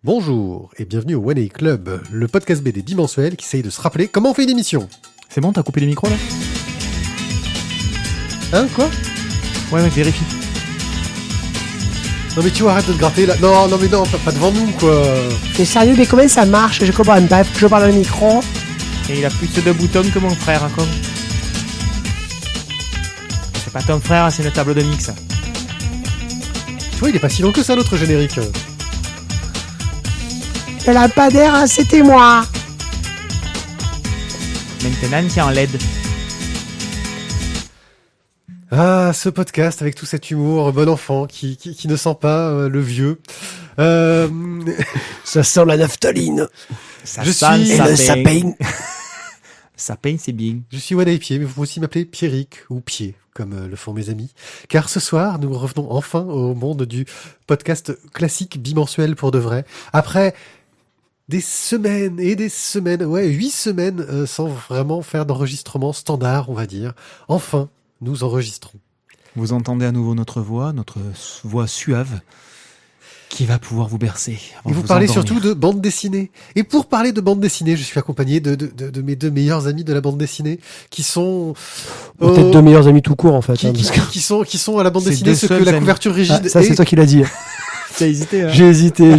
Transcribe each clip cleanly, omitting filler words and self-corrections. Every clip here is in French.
Bonjour et bienvenue au One A Club, le podcast BD bimensuel qui essaye de se rappeler comment on fait une émission. C'est bon, t'as coupé les micros là ? Hein, quoi ? Ouais, vérifie. Non mais tu vois, arrête de te gratter là. Non, pas devant nous quoi. Mais sérieux, mais comment ça marche ? Je comprends pas, faut que je parle au micro. Et il a plus de boutons que mon frère, hein, comme. C'est pas ton frère, c'est une table de mix. Tu vois, il est pas si long que ça notre générique. Elle a pas d'air, c'était moi. Maintenant, c'est en LED. Ah, ce podcast avec tout cet humour bon enfant qui ne sent pas le vieux. Ça sent la naphtaline. Ça Je sent suis- le Ça sapin. peigne. Sapin, c'est bien. Je suis One A Pied, mais vous pouvez aussi m'appeler Pierrick ou Pied, comme le font mes amis. Car ce soir, nous revenons enfin au monde du podcast classique bimensuel pour de vrai. Après des semaines et des semaines, 8 semaines sans vraiment faire d'enregistrement standard, on va dire. Enfin, nous enregistrons. Vous entendez à nouveau notre voix suave, qui va pouvoir vous bercer. Et vous parlez surtout de bande dessinée. Et pour parler de bande dessinée, je suis accompagné de mes deux meilleurs amis de la bande dessinée, qui sont... Peut-être deux meilleurs amis tout court en fait. qui sont à la bande C'est dessinée deux ce que seuls la amis. couverture rigide ça, c'est est... toi qui l'as dit. T'as hésité, hein ? J'ai hésité. Ouais,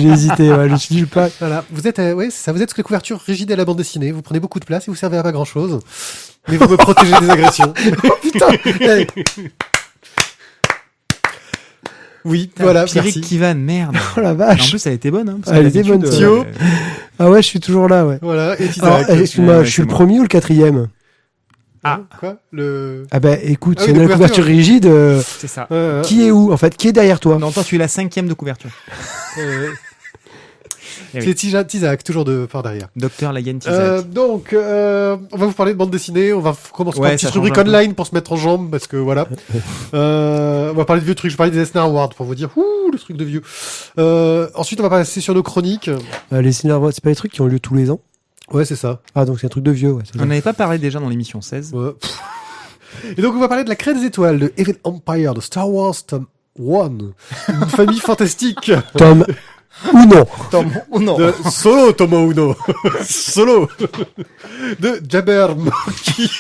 je me suis dit pas. Voilà, vous êtes, vous êtes ce que la couverture rigide à la bande dessinée. Vous prenez beaucoup de place et vous servez à pas grand chose. Mais vous me protégez des agressions. Putain. Hey. Oui, voilà, Pierrick merci. qui vanne, merde. Oh la En vache. plus, elle était bonne, hein. parce Elle que était bonne, d'habitude, Thio. Ah ouais, je suis toujours là, ouais. Voilà, et Alors, Isaac. excuse-moi, Ouais, je suis c'est le moi. premier ou le quatrième ? Ah. Quoi le... Ah bah écoute, Ah oui, c'est la une couverture. couverture rigide. C'est ça. Qui est où en fait ? Qui est derrière toi ? Non, toi, tu es la 5e de couverture. Eh oui. C'est Isaac, toujours par derrière. Docteur Layen Tizak. Donc, on va vous parler de bande dessinée. On va commencer par Ouais, une petite ça change rubrique un peu. online pour se mettre en jambe, parce que voilà. On va parler de vieux trucs. Je vais parler des Eisner Awards pour vous dire, ouh, le truc de vieux. Ensuite, on va passer sur nos chroniques. Les cinémas, c'est pas les trucs qui ont lieu tous les ans ? Ouais, c'est ça. Ah donc c'est un truc de vieux, ouais. c'est ça. On n'avait pas parlé déjà dans l'émission 16. Ouais. Et donc, on va parler de la Crête des Étoiles, de Evil Empire, de Star Wars Tom 1, une famille fantastique, Tom ou non ? Tom, oh non. de Solo Tomo Uno, Solo, de Jabberwocky,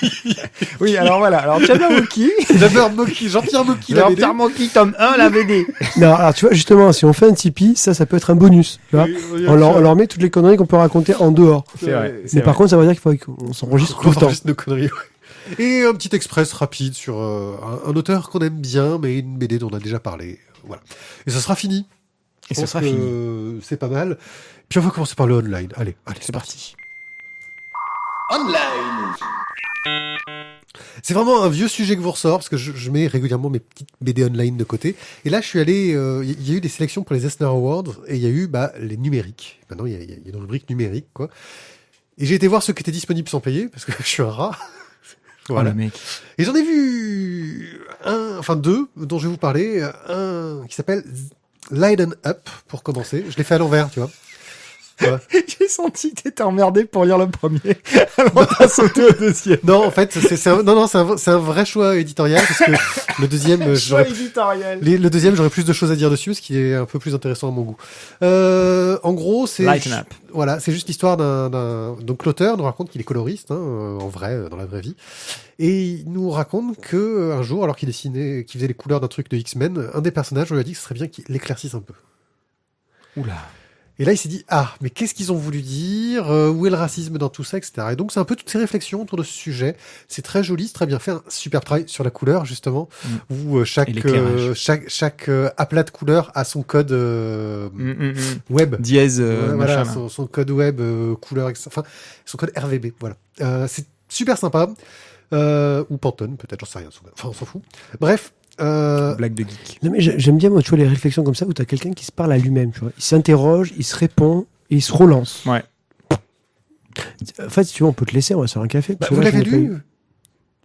Oui, alors voilà. Alors, Jabberwocky. Jabberwocky, Jean-Pierre Mocky, la BD. Jabberwocky, tome 1, la BD. Non, alors tu vois, justement, si on fait un Tipeee, ça peut être un bonus. Tu vois Oui, on leur met toutes les conneries qu'on peut raconter en dehors. C'est vrai. Mais par contre, ça veut dire qu'il faut qu'on s'enregistre tout le temps. enregistre nos conneries, ouais. Et un petit express rapide sur un auteur qu'on aime bien, mais une BD dont on a déjà parlé. Voilà. Et ça sera fini. Et Je ce pense sera que fini. c'est pas mal. Puis on va commencer par le online. Allez, C'est parti. c'est vraiment un vieux sujet que vous ressort, parce que je mets régulièrement mes petites BD online de côté. Et là, je suis allé... Il y a eu des sélections pour les Eisner Awards, et il y a eu les numériques. Maintenant, il y a une rubrique numérique, quoi. Et j'ai été voir ceux qui étaient disponibles sans payer, parce que je suis un rat. Voilà. Oh, le mec. Et j'en ai vu deux dont je vais vous parler. Un qui s'appelle Lighten Up, pour commencer. Je l'ai fait à l'envers, tu vois. Voilà. J'ai senti que t'étais emmerdé pour lire le premier. Alors, t'as sauté au deuxième. Non, en fait, c'est un vrai choix éditorial, parce que le deuxième, éditorial. le deuxième, j'aurais plus de choses à dire dessus, ce qui est un peu plus intéressant à mon goût. En gros, c'est... Lighten Up. Voilà, c'est juste l'histoire donc l'auteur nous raconte qu'il est coloriste, en vrai, dans la vraie vie. Et il nous raconte que un jour, alors qu'il dessinait, qu'il faisait les couleurs d'un truc de X-Men, un des personnages lui a dit que ce serait bien qu'il l'éclaircisse un peu. Oula. Et là, il s'est dit, mais qu'est-ce qu'ils ont voulu dire? Où est le racisme dans tout ça, etc. Et donc, c'est un peu toutes ces réflexions autour de ce sujet. C'est très joli, c'est très bien fait. Un super travail sur la couleur, justement, où Et l'éclairage. chaque aplat de couleur a son code web. Dièse, Voilà, machin. là. son code web, couleur, etc. Enfin, son code RVB, voilà. C'est super sympa. Ou Pantone, peut-être, j'en sais rien. Enfin, on s'en fout. Bref. Blague de geek. Non mais j'aime bien moi, tu vois, les réflexions comme ça où t'as quelqu'un qui se parle à lui-même, tu vois. Il s'interroge, il se répond et il se relance. Ouais. En fait, si tu veux, on peut te laisser, on va se faire un café. parce que vous là, je l'avez n'ai pas lu? eu.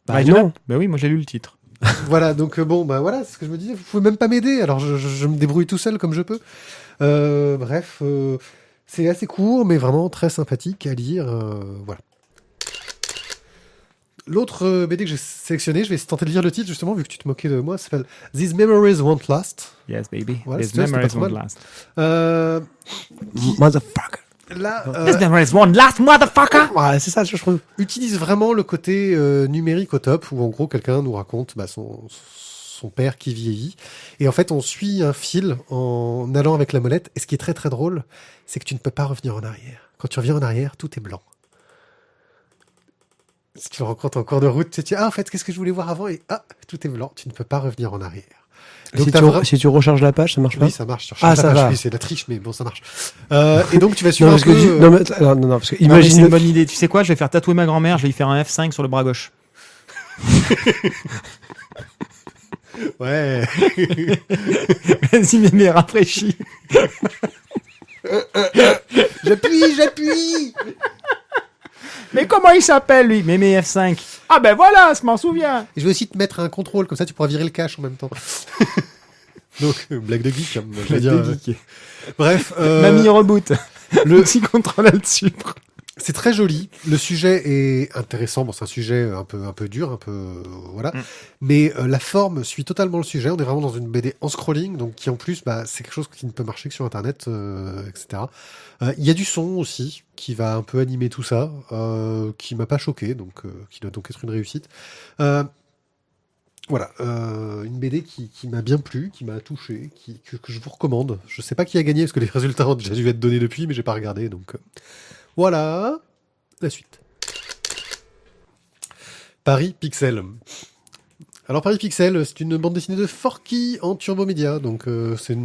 Bah non. Bah oui, moi j'ai lu le titre. Voilà, donc voilà, c'est ce que je me disais. Vous pouvez même pas m'aider, alors je me débrouille tout seul comme je peux. Bref, c'est assez court, mais vraiment très sympathique à lire. Voilà. L'autre BD que j'ai sélectionné, je vais tenter de lire le titre justement, vu que tu te moquais de moi, ça s'appelle These Memories Won't Last. Yes, baby. Voilà, These c'était pas memories trop won't mal. last. Motherfucker. Là, These memories won't last, motherfucker! Ouais, c'est ça, je trouve. utilise vraiment le côté numérique au top, où en gros quelqu'un nous raconte son père qui vieillit. Et en fait, on suit un fil en allant avec la molette. Et ce qui est très très drôle, c'est que tu ne peux pas revenir en arrière. Quand tu reviens en arrière, tout est blanc. Si tu le rencontres en cours de route, tu dis, en fait, qu'est-ce que je voulais voir avant? Et tout est blanc, tu ne peux pas revenir en arrière. Donc, Si tu recharges la page, ça marche pas? Oui, ça marche. Sur Ah, ça va. Oui, c'est la triche, mais bon, ça marche. Et donc, tu vas Non, suivre parce un peu... que non, parce que Non, mais imagine. c'est une bonne idée. Tu sais quoi? Je vais faire tatouer ma grand-mère, je vais lui faire un F5 sur le bras gauche. Ouais. Vas-y, mais rafraîchis. J'appuie. Mais comment il s'appelle, lui? Mémé F5. Ah ben voilà, je m'en souviens. Et je vais aussi te mettre un contrôle, comme ça tu pourras virer le cache en même temps. Donc, blague de geek, hein, je veux dire. Bref. Mamie reboot. le- petit contrôle là-dessus. C'est très joli. Le sujet est intéressant. Bon, c'est un sujet un peu dur, un peu voilà. Mais la forme suit totalement le sujet. On est vraiment dans une BD en scrolling, donc qui en plus, c'est quelque chose qui ne peut marcher que sur Internet, etc. Il y a du son aussi qui va un peu animer tout ça, qui m'a pas choqué, donc qui doit donc être une réussite. Voilà, une BD qui m'a bien plu, qui m'a touché, que je vous recommande. Je sais pas qui a gagné parce que les résultats ont déjà dû être donnés depuis, mais j'ai pas regardé, donc. Voilà la suite. Paris Pixel. Alors Paris Pixel, c'est une bande dessinée de Forky en Turbo Média. Donc c'est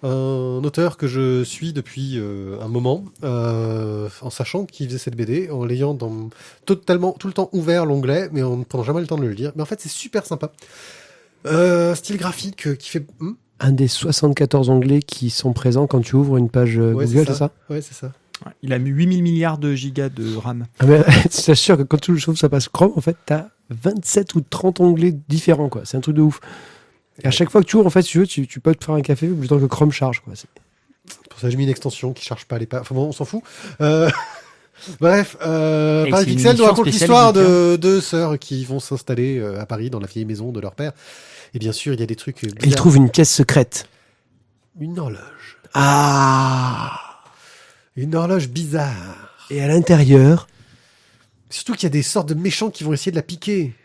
un auteur que je suis depuis un moment, en sachant qu'il faisait cette BD, en l'ayant totalement tout le temps ouvert l'onglet, mais en ne prenant jamais le temps de le lire. Mais en fait c'est super sympa. Style graphique qui fait... Un des 74 onglets qui sont présents quand tu ouvres une page Google, c'est ça? Ouais, c'est ça. Ouais, il a mis 8000 milliards de gigas de RAM. Ah mais je t'assure que quand tu ouvres ça passe Chrome, en fait, t'as 27 ou 30 onglets différents, quoi. C'est un truc de ouf. Et à chaque fois que tu ouvres, en fait, si tu veux, tu peux te faire un café le temps que Chrome charge, quoi. Pour ça, j'ai mis une extension qui charge pas les pages. Enfin bon, on s'en fout. Bref, Paris c'est une Pixel nous émission raconte spéciale l'histoire geek, de deux sœurs qui vont s'installer à Paris, dans la vieille maison de leur père. Et bien sûr, il y a des trucs Et ils bizarres. trouvent une pièce secrète. Une horloge. Ah! Une horloge bizarre. Et à l'intérieur, Surtout qu'il y a des sortes de méchants qui vont essayer de la piquer.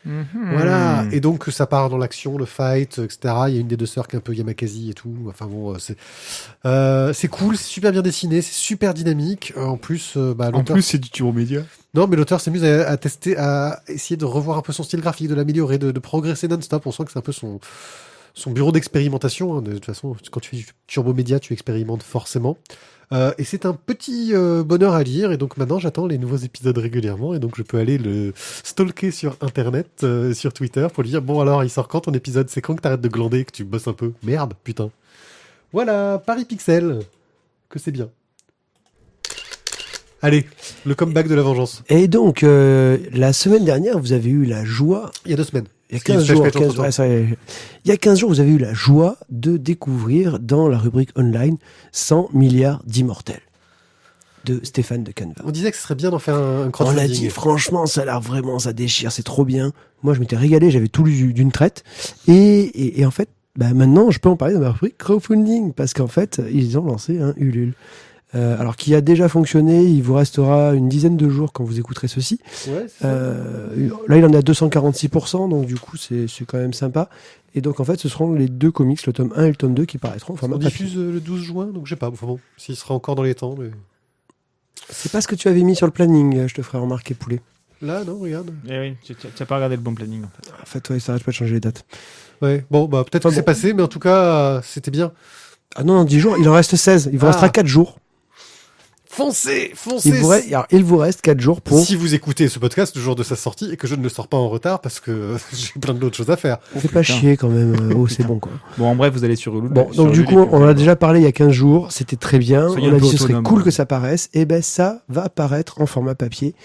Mhm. Voilà. Et donc, ça part dans l'action, le fight, etc. Il y a une des deux sœurs qui est un peu Yamakasi et tout. Enfin bon, c'est cool, c'est super bien dessiné, c'est super dynamique. En plus, l'auteur... c'est du Turbo Média. Non, mais l'auteur s'amuse à tester, à essayer de revoir un peu son style graphique, de l'améliorer, de progresser non-stop. On sent que c'est un peu son bureau d'expérimentation. Hein. De toute façon, quand tu fais du Turbo Média, tu expérimentes forcément. Et c'est un petit bonheur à lire. Et donc maintenant, j'attends les nouveaux épisodes régulièrement. Et donc, je peux aller le stalker sur Internet, sur Twitter, pour lui dire, bon alors, il sort quand ton épisode? C'est quand que t'arrêtes de glander et que tu bosses un peu? Merde, putain. Voilà, Paris Pixel. Que c'est bien. Allez, le comeback de la vengeance. et donc, la semaine dernière, vous avez eu la joie. Il y a 2 semaines. Il y a Parce qu'il y a 15 une jours, flashback entre-temps. ouais, ça y est. Il y a 15 jours, vous avez eu la joie de découvrir dans la rubrique online 100 milliards d'immortels de Stéphane de Caneva. On disait que ce serait bien d'en faire un On crowdfunding. l'a dit, franchement, ça a l'air vraiment, ça déchire, c'est trop bien. Moi, je m'étais régalé, j'avais tout lu d'une traite. Et en fait, maintenant, je peux en parler dans ma rubrique crowdfunding, parce qu'en fait, ils ont lancé un Ulule. Alors, qui a déjà fonctionné, il vous restera une dizaine de jours quand vous écouterez ceci. Ouais, c'est ça. Là, il en est à 246%, donc du coup, c'est quand même sympa. Et donc, en fait, ce seront les deux comics, le tome 1 et le tome 2, qui paraîtront en format On papier. diffuse le 12 juin, donc je sais pas. Enfin bon, s'il sera encore dans les temps. Mais... C'est pas ce que tu avais mis sur le planning, je te ferai remarquer, poulet. Là, non, regarde. Eh oui, tu n'as pas regardé le bon planning en fait. En fait, ouais, ça arrête pas de changer les dates. Ouais, bon, peut-être que Enfin, c'est bon. passé, mais en tout cas, c'était bien. Ah non, 10 jours, il en reste 16. Il vous Ah. restera 4 jours. Foncez. Il vous reste 4 jours pour... Si vous écoutez ce podcast le jour de sa sortie et que je ne le sors pas en retard parce que j'ai plein d'autres choses à faire. Fais pas chier quand même. Oh, c'est bon, quoi. Bon, en bref, vous allez sur Ulule. Bon, sur donc du Ulule, coup, et puis on en a déjà parlé il y a 15 jours. C'était très bien. Soyez On un a peu dit que ce serait autonome, cool ouais. que ça paraisse. Et ben, ça va apparaître en format papier.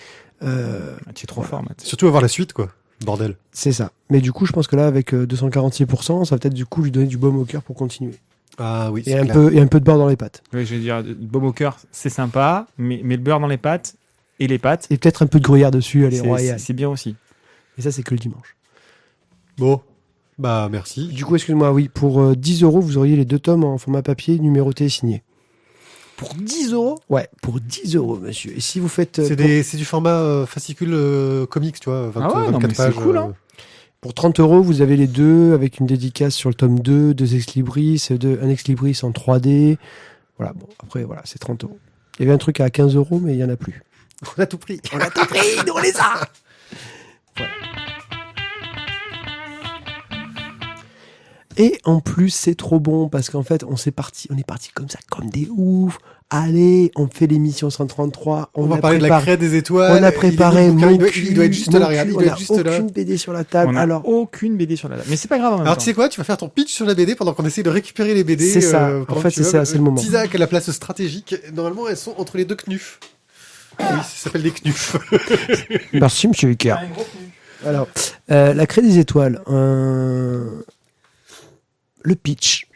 Ah, tu es trop fort, Matt. Surtout avoir la suite, quoi. Bordel. C'est ça. Mais du coup, je pense que là, avec 246%, ça va peut-être du coup lui donner du baume au cœur pour continuer. Ah oui, Et c'est un clair. peu de beurre dans les pattes. Oui, je vais dire, le baume au cœur, c'est sympa, mais le beurre dans les pâtes, Et les pâtes. Et peut-être un peu de gruyère dessus, elle est C'est royale. c'est bien aussi. Et ça, c'est que le dimanche. Bon, bah merci. Du coup, excuse-moi, oui, pour 10 €, vous auriez les 2 tomes en format papier, numéroté et signé. Pour 10 €. Ouais, pour 10 €, monsieur. Et si vous faites... C'est du format fascicule comics, tu vois, 20, Ah ouais, non, 24 mais c'est pages. cool, hein. Pour 30 €, vous avez les deux, avec une dédicace sur le tome 2, 2 ex-libris, un ex-libris en 3D. Voilà, bon, après, voilà, c'est 30 €. Il y avait un truc à 15 €, mais il n'y en a plus. On a tout pris. On a tout pris, nous on les a. Voilà. Et en plus, c'est trop bon parce qu'en fait, on est parti comme ça, comme des oufs. Allez, on fait l'émission 133. On va parler de la crête des étoiles. On a préparé mon il doit être juste là, regarde. Il doit être juste On là. a aucune BD sur la table. On a Alors, aucune BD sur la table. Mais c'est pas grave en même Alors temps. tu sais quoi, tu vas faire ton pitch sur la BD pendant qu'on essaie de récupérer les BD. C'est ça. En pendant fait, que tu c'est vas- ça, c'est le moment. Tizak à la place stratégique. Normalement, elles sont entre les deux knufs. Oui, ça s'appelle des knufs. merci, monsieur Hucker. Alors, la crête des étoiles. Le pitch.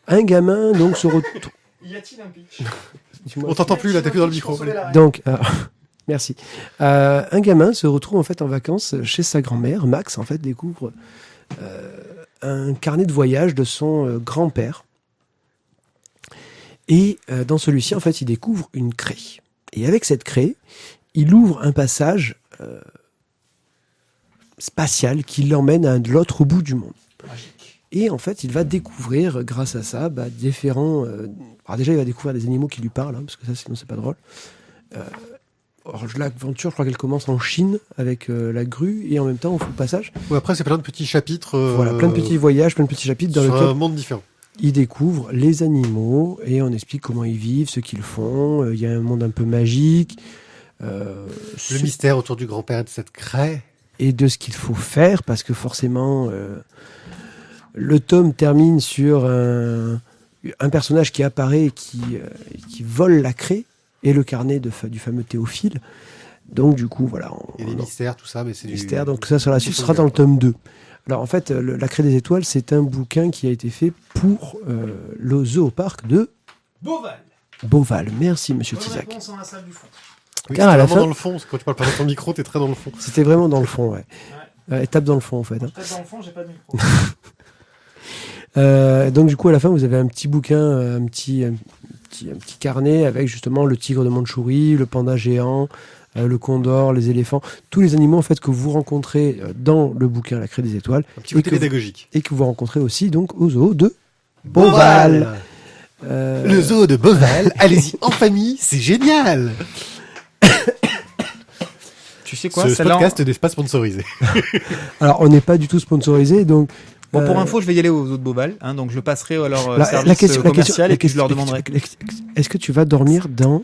Un gamin, donc, se retrouve. Y a-t-il un pitch? On t'entend plus là, t'es plus dans le micro. Donc, merci. Un gamin se retrouve en fait en vacances chez sa grand-mère. Max en fait découvre un carnet de voyage de son grand-père. Et dans celui-ci, en fait, il découvre une craie. Et avec cette craie, il ouvre un passage spatial qui l'emmène à l'autre bout du monde. Et en fait, il va découvrir, grâce à ça, différents... alors déjà, il va découvrir des animaux qui lui parlent, hein, parce que ça, sinon, c'est pas drôle. Alors, l'aventure, je crois qu'elle commence en Chine, avec la grue, et en même temps, on fait le passage. Ouais, après, c'est plein de petits chapitres. Voilà, plein de petits voyages, plein de petits chapitres dans sur lesquels un monde différent. il découvre les animaux, et on explique comment ils vivent, ce qu'ils font. Il y a un monde un peu magique. Le mystère autour du grand-père de cette craie. Et de ce qu'il faut faire, parce que forcément, le tome termine sur un personnage qui apparaît et qui vole la craie et le carnet du fameux Théophile. Donc du coup, voilà. Il y a des mystères, tout ça, mais c'est du mystère. Donc ça, sur la suite, ce sera dans le tome 2. Alors en fait, La Craie des étoiles, c'est un bouquin qui a été fait pour le zooparc de Beauval. Merci, monsieur Tizak. Oui, Car à c'était la vraiment fin- dans le fond. Quand tu parles pas dans ton micro, t'es très dans le fond. C'était vraiment dans le fond, ouais. Tape dans le fond, en fait. Hein. Peut-être dans le fond, j'ai pas de micro. Donc du coup à la fin vous avez un petit bouquin, un petit carnet avec justement le tigre de Mandchourie, le panda géant, le condor, les éléphants, tous les animaux en fait que vous rencontrez dans le bouquin La Craie des étoiles Un petit côté Et que- pédagogique. et que vous rencontrez aussi donc au zoo de Beauval. Le zoo de Beauval. Allez-y en famille, c'est génial. Tu sais quoi, Ce celle-là, podcast n'est pas sponsorisé. Alors on n'est pas du tout sponsorisé donc. Bon, pour euh, info, je vais y aller aux autres Beauval, hein, donc je passerai à leur la service question- commercial la et puis je leur question- demanderai. Est-ce que tu vas dormir dans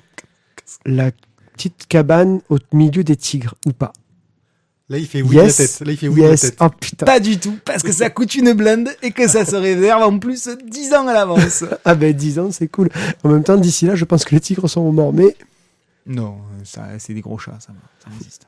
la petite cabane au milieu des tigres ou pas? Là, il fait oui de la Yes. tête. Là, il fait oui de la Yes. tête. Oh putain. Pas du tout, parce que ça coûte une blinde et que ça se réserve en plus 10 ans à l'avance. Ah ben 10 ans, c'est cool. En même temps, d'ici là, je pense que les tigres sont morts, mais... Non, ça, c'est des gros chats, ça résiste.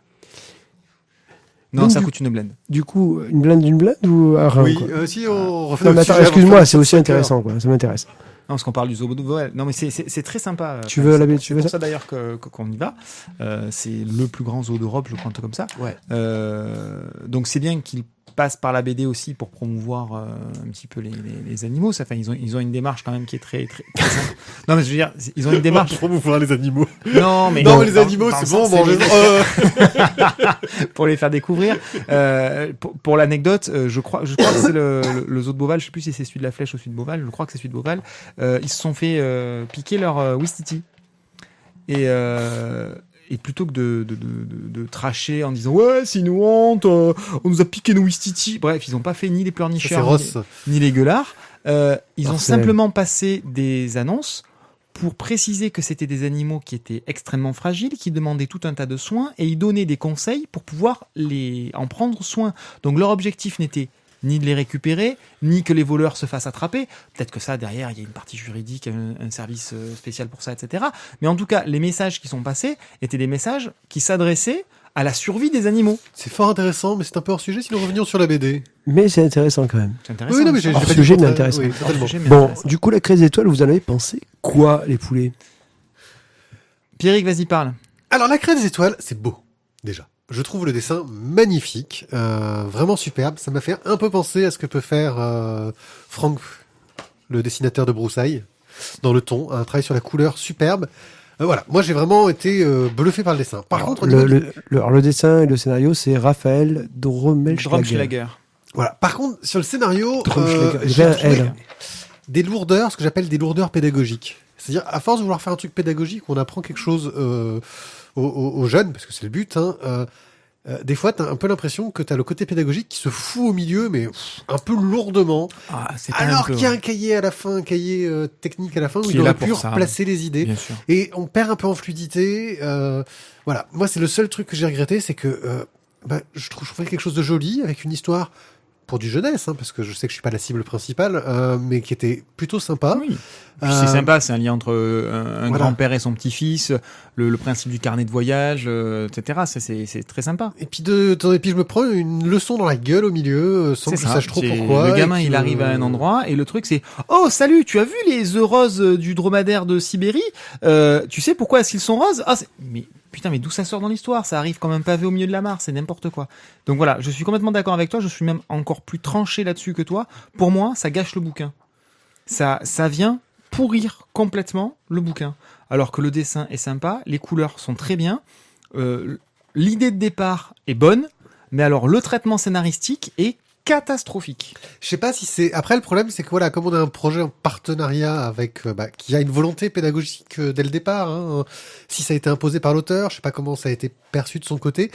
Non, Donc, ça du- coûte une blinde. Du coup, une blinde ou un rein, Oui, quoi. si on refait Non, notre mais attends, sujet avant excuse-moi, de c'est faire aussi 5 heures. intéressant, quoi. Ça m'intéresse. Non, parce qu'on parle du zoo de Beauval. Non, mais c'est très sympa. Tu veux la baie, tu C'est veux pour ça ça d'ailleurs qu'on y va. C'est le plus grand zoo d'Europe, je crois, un truc comme ça. Ouais. Donc c'est bien qu'ils passent par la BD aussi pour promouvoir un petit peu les animaux. Ça fait, ils ont une démarche quand même qui est très simple. Non, mais je veux dire, ils ont une démarche. Pour promouvoir les animaux. Non, mais Non, mais les dans- animaux, dans le c'est bon, sens, mangez-en. pour les faire découvrir. Pour l'anecdote, je crois que c'est le zoo de Beauval. Je sais plus si c'est celui de la Flèche ou celui de Beauval. Je crois que c'est celui de Beauval. Ils se sont fait piquer leur Ouistiti. Et plutôt que de tracher en disant ouais, c'est une honte, on nous a piqué nos Ouistiti. Bref, ils n'ont pas fait ni les C'est pleurnicheurs Ross. ni les gueulards. Ils ont Parfait. simplement passé des annonces pour préciser que c'était des animaux qui étaient extrêmement fragiles, qui demandaient tout un tas de soins, et ils donnaient des conseils pour pouvoir en prendre soin. Donc leur objectif n'était ni de les récupérer, ni que les voleurs se fassent attraper. Peut-être que ça, derrière, il y a une partie juridique, un service spécial pour ça, etc. Mais en tout cas, les messages qui sont passés étaient des messages qui s'adressaient à la survie des animaux. C'est fort intéressant, mais c'est un peu hors sujet si nous revenions sur la BD. Mais c'est intéressant quand même. C'est intéressant. Oui, non, mais ça. j'ai Hors pas dit sujet, le mais contraire. intéressant. Oui, Hors totalement. sujet, mais Bon, intéressant. du coup, La Craie des étoiles, vous en avez pensé quoi, les poulets? Pierrick, vas-y, parle. Alors, la craie des étoiles, c'est beau, déjà. Je trouve le dessin magnifique, vraiment superbe. Ça m'a fait un peu penser à ce que peut faire Frank, le dessinateur de Broussailles, dans le ton. Un travail sur la couleur superbe. Voilà, moi j'ai vraiment été bluffé par le dessin. Par Alors, contre, au niveau le dessin et le scénario, c'est Raphaël Dromschlager. Dromschlager. voilà. Par contre, sur le scénario, Dromschlager. j'ai Déjà, trouvé elle. des lourdeurs, ce que j'appelle des lourdeurs pédagogiques. C'est-à-dire, à force de vouloir faire un truc pédagogique, on apprend quelque chose aux jeunes, parce que c'est le but, des fois, t'as un peu l'impression que t'as le côté pédagogique qui se fout au milieu, mais un peu lourdement. Ah, c'est pas Alors un peu, qu'il y a ouais. un cahier à la fin, un cahier technique à la fin, où Qui il est aurait là pu pour ça. replacer les idées. Bien sûr. Et on perd un peu en fluidité. Voilà. Moi, c'est le seul truc que j'ai regretté, c'est que je trouvais quelque chose de joli, avec une histoire pour du jeunesse, parce que je sais que je suis pas la cible principale, mais qui était plutôt sympa. Oui. Puis c'est sympa, c'est un lien entre un voilà. grand-père et son petit-fils, le principe du carnet de voyage, etc. C'est très sympa. Et puis je me prends une leçon dans la gueule au milieu, sans que je sache trop C'est- pourquoi. Le gamin, et il que- arrive à un endroit et le truc c'est « Oh, salut, tu as vu les œufs roses du dromadaire de Sibérie Tu sais pourquoi est-ce qu'ils sont roses ?» Ah, mais putain, mais d'où ça sort dans l'histoire? Ça arrive comme un pavé au milieu de la mare, c'est n'importe quoi. Donc voilà, je suis complètement d'accord avec toi, je suis même encore plus tranché là-dessus que toi. Pour moi, ça gâche le bouquin. Ça vient pourrir complètement le bouquin. Alors que le dessin est sympa, les couleurs sont très bien, l'idée de départ est bonne, mais alors le traitement scénaristique est catastrophique. Je sais pas si c'est. Après, le problème, c'est que voilà, comme on a un projet en partenariat avec, qui a une volonté pédagogique dès le départ, si ça a été imposé par l'auteur, je sais pas comment ça a été perçu de son côté.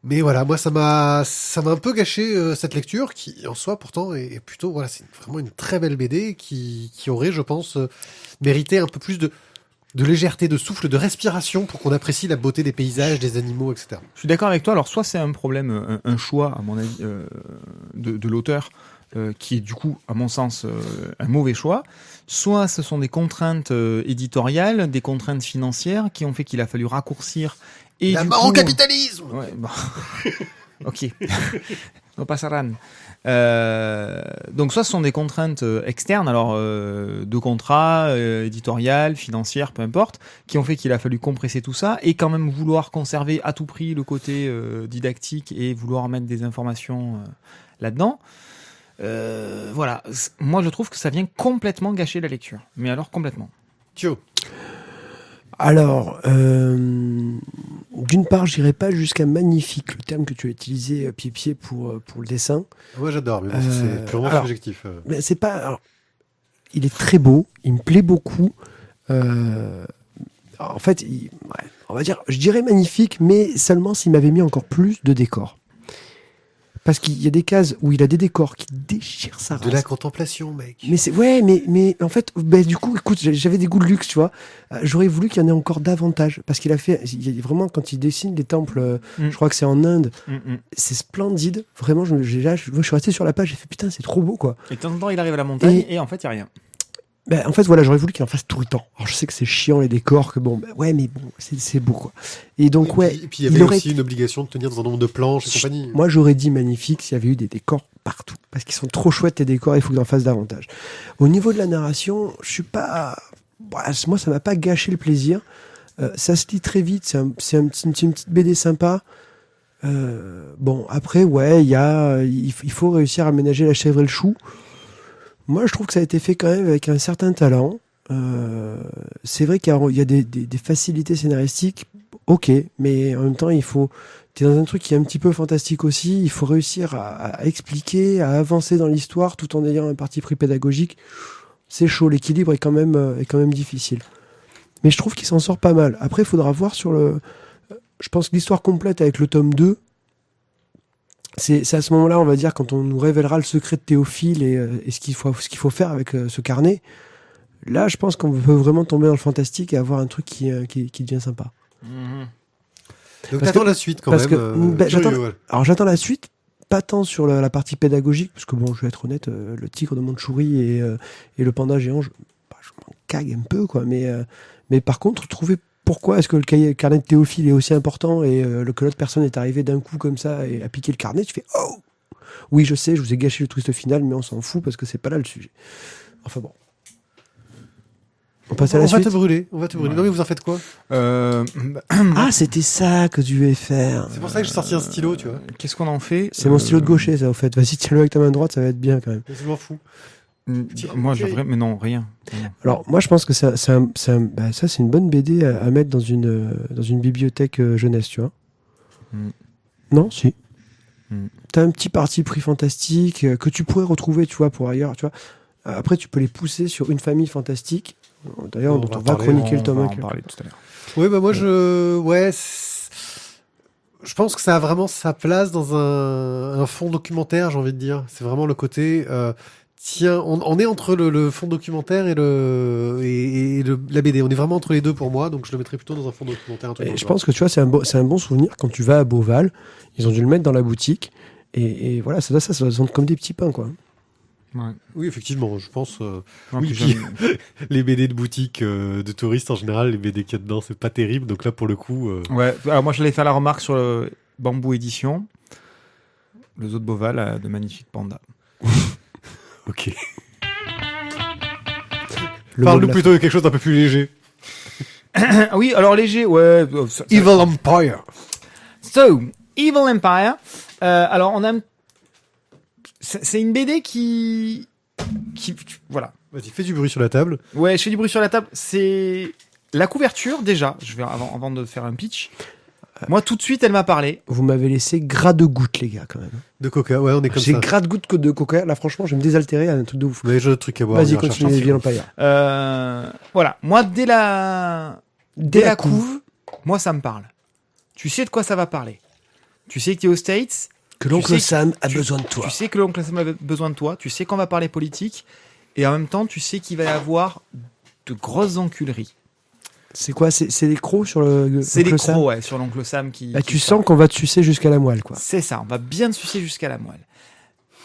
Mais voilà, moi, ça m'a un peu gâché cette lecture, qui en soi, pourtant, est plutôt, voilà, c'est vraiment une très belle BD qui aurait, je pense, mérité un peu plus de légèreté, de souffle, de respiration pour qu'on apprécie la beauté des paysages, des animaux, etc. Je suis d'accord avec toi, alors soit c'est un problème, un choix, à mon avis, de l'auteur, qui est du coup, à mon sens, un mauvais choix, soit ce sont des contraintes éditoriales, des contraintes financières qui ont fait qu'il a fallu raccourcir. Et La du mort au coup- capitalisme! Ouais, bon. Ok. No passaran. Donc soit ce sont des contraintes externes, alors de contrat, éditorial, financière, peu importe, qui ont fait qu'il a fallu compresser tout ça et quand même vouloir conserver à tout prix le côté didactique et vouloir mettre des informations là-dedans. Voilà. Moi je trouve que ça vient complètement gâcher la lecture. Mais alors complètement. Thio. Alors, d'une part, j'irai pas jusqu'à magnifique, le terme que tu as utilisé, Pied pour le dessin. Moi, j'adore, mais bon, ça, c'est purement alors, subjectif. Mais c'est pas. Alors, il est très beau, il me plaît beaucoup. En fait, ouais, on va dire, je dirais magnifique, mais seulement s'il m'avait mis encore plus de décors. Parce qu'il y a des cases où il a des décors qui déchirent sa race. De la contemplation, mec. Mais c'est ouais, mais en fait, du coup, écoute, j'avais des goûts de luxe, tu vois. J'aurais voulu qu'il y en ait encore davantage, parce qu'il a fait, il y a vraiment quand il dessine les temples, je crois que c'est en Inde, c'est splendide. Vraiment, moi, je suis resté sur la page, j'ai fait putain, c'est trop beau, quoi. Et de temps en temps il arrive à la montagne et en fait il n'y a rien. Ben, en fait, voilà, j'aurais voulu qu'il en fasse tout le temps. Alors, je sais que c'est chiant les décors, que bon, ouais, mais bon, c'est beau, quoi. Et donc, ouais. Et puis il y avait aussi une obligation de tenir dans un nombre de planches et compagnie. Moi, j'aurais dit magnifique s'il y avait eu des décors partout. Parce qu'ils sont trop chouettes, les décors, il faut qu'ils en fassent davantage. Au niveau de la narration, je suis pas. Moi, ça m'a pas gâché le plaisir. Ça se lit très vite, c'est une petite BD sympa. Bon, après, ouais, il faut réussir à ménager la chèvre et le chou. Moi, je trouve que ça a été fait quand même avec un certain talent. C'est vrai qu'il y a des facilités scénaristiques, ok, mais en même temps, t'es dans un truc qui est un petit peu fantastique aussi. Il faut réussir à expliquer, à avancer dans l'histoire, tout en ayant un parti pris pédagogique. C'est chaud, l'équilibre est quand même difficile. Mais je trouve qu'il s'en sort pas mal. Après, il faudra voir je pense que l'histoire complète avec le tome 2, c'est à ce moment-là, on va dire, quand on nous révélera le secret de Théophile et ce qu'il faut faire avec ce carnet. Là, je pense qu'on peut vraiment tomber dans le fantastique et avoir un truc qui devient sympa. Donc Parce t'attends que- la suite quand parce même. que, Curieux, ouais. Alors, j'attends la suite, pas tant sur la partie pédagogique, parce que bon, je vais être honnête, le tigre de Mandchourie et le panda géant, je m'en cague un peu, quoi. Mais par contre, trouver pourquoi est-ce que le carnet de Théophile est aussi important et que l'autre personne est arrivée d'un coup comme ça et a piqué le carnet, tu fais oh oui, je sais, je vous ai gâché le twist final, mais on s'en fout parce que c'est pas là le sujet. Enfin bon. On passe à la On va suite. te brûler. On va te brûler. Ouais. Non, mais vous en faites quoi? Ah, c'était ça que tu devais faire. C'est pour ça que j'ai sorti un stylo, tu vois. Qu'est-ce qu'on en fait? C'est mon stylo de gaucher, ça, au fait. Vas-y, tiens-le avec ta main droite, ça va être bien quand même. Je m'en fous. Moi, mais non, rien. Alors, moi, je pense que ça, c'est une bonne BD à mettre dans une bibliothèque jeunesse, tu vois. Mm. Non, si. Mm. T'as un petit parti pris fantastique que tu pourrais retrouver, tu vois, pour ailleurs, tu vois. Après, tu peux les pousser sur une famille fantastique. D'ailleurs, On on va va parler, chroniquer le On tome va 1. en parler tout à l'heure. Oui, bah moi, je pense que ça a vraiment sa place dans un fond documentaire, j'ai envie de dire. C'est vraiment le côté... tiens, on est entre le fond documentaire et la BD. On est vraiment entre les deux pour moi, donc je le mettrais plutôt dans un fond documentaire. Un truc Et dans je le pense que tu vois, c'est un bon souvenir quand tu vas à Beauval. Ils ont dû le mettre dans la boutique. Et voilà, ça doit se vendre comme des petits pains, quoi. Ouais. genre. Oui, effectivement, je pense... Non, Oui, puis puis- les BD de boutique de touristes, en général, les BD qu'il y a dedans, c'est pas terrible. Donc là, pour le coup... ouais. Alors moi, j'allais faire la remarque sur le Bambou Édition. Le zoo de Beauval a de magnifiques pandas. Ok. Le mot Parle-nous de la plutôt de quelque chose d'un peu plus léger. Ah oui, alors léger, ouais. Evil Empire. So, Evil Empire. Alors, on a... C'est une BD qui... Voilà. Vas-y, fais du bruit sur la table. Ouais, je fais du bruit sur la table. C'est... La couverture, déjà, avant de faire un pitch, moi, tout de suite, elle m'a parlé. Vous m'avez laissé gras de gouttes, les gars, quand même. De coca, ouais, on est comme J'ai ça. gras de gouttes que de coca. Là, franchement, je vais me désaltérer à un truc de ouf. On a déjà de trucs à boire. Vas-y, on ira continue, chercher un Evil petit Empire. Voilà. Moi, dès la couve, moi, ça me parle. Tu sais de quoi ça va parler. Tu sais que tu es aux States. Que Tu l'oncle sais- Sam a tu- besoin de toi. Tu sais que l'oncle Sam a besoin de toi. Tu sais qu'on va parler politique. Et en même temps, tu sais qu'il va y avoir de grosses enculeries. C'est quoi? C'est les crocs sur le C'est les l'oncle Sam. crocs, ouais, sur l'oncle Sam qui... Là, qui tu parle. sens qu'on va te sucer jusqu'à la moelle, quoi. C'est ça, on va bien te sucer jusqu'à la moelle.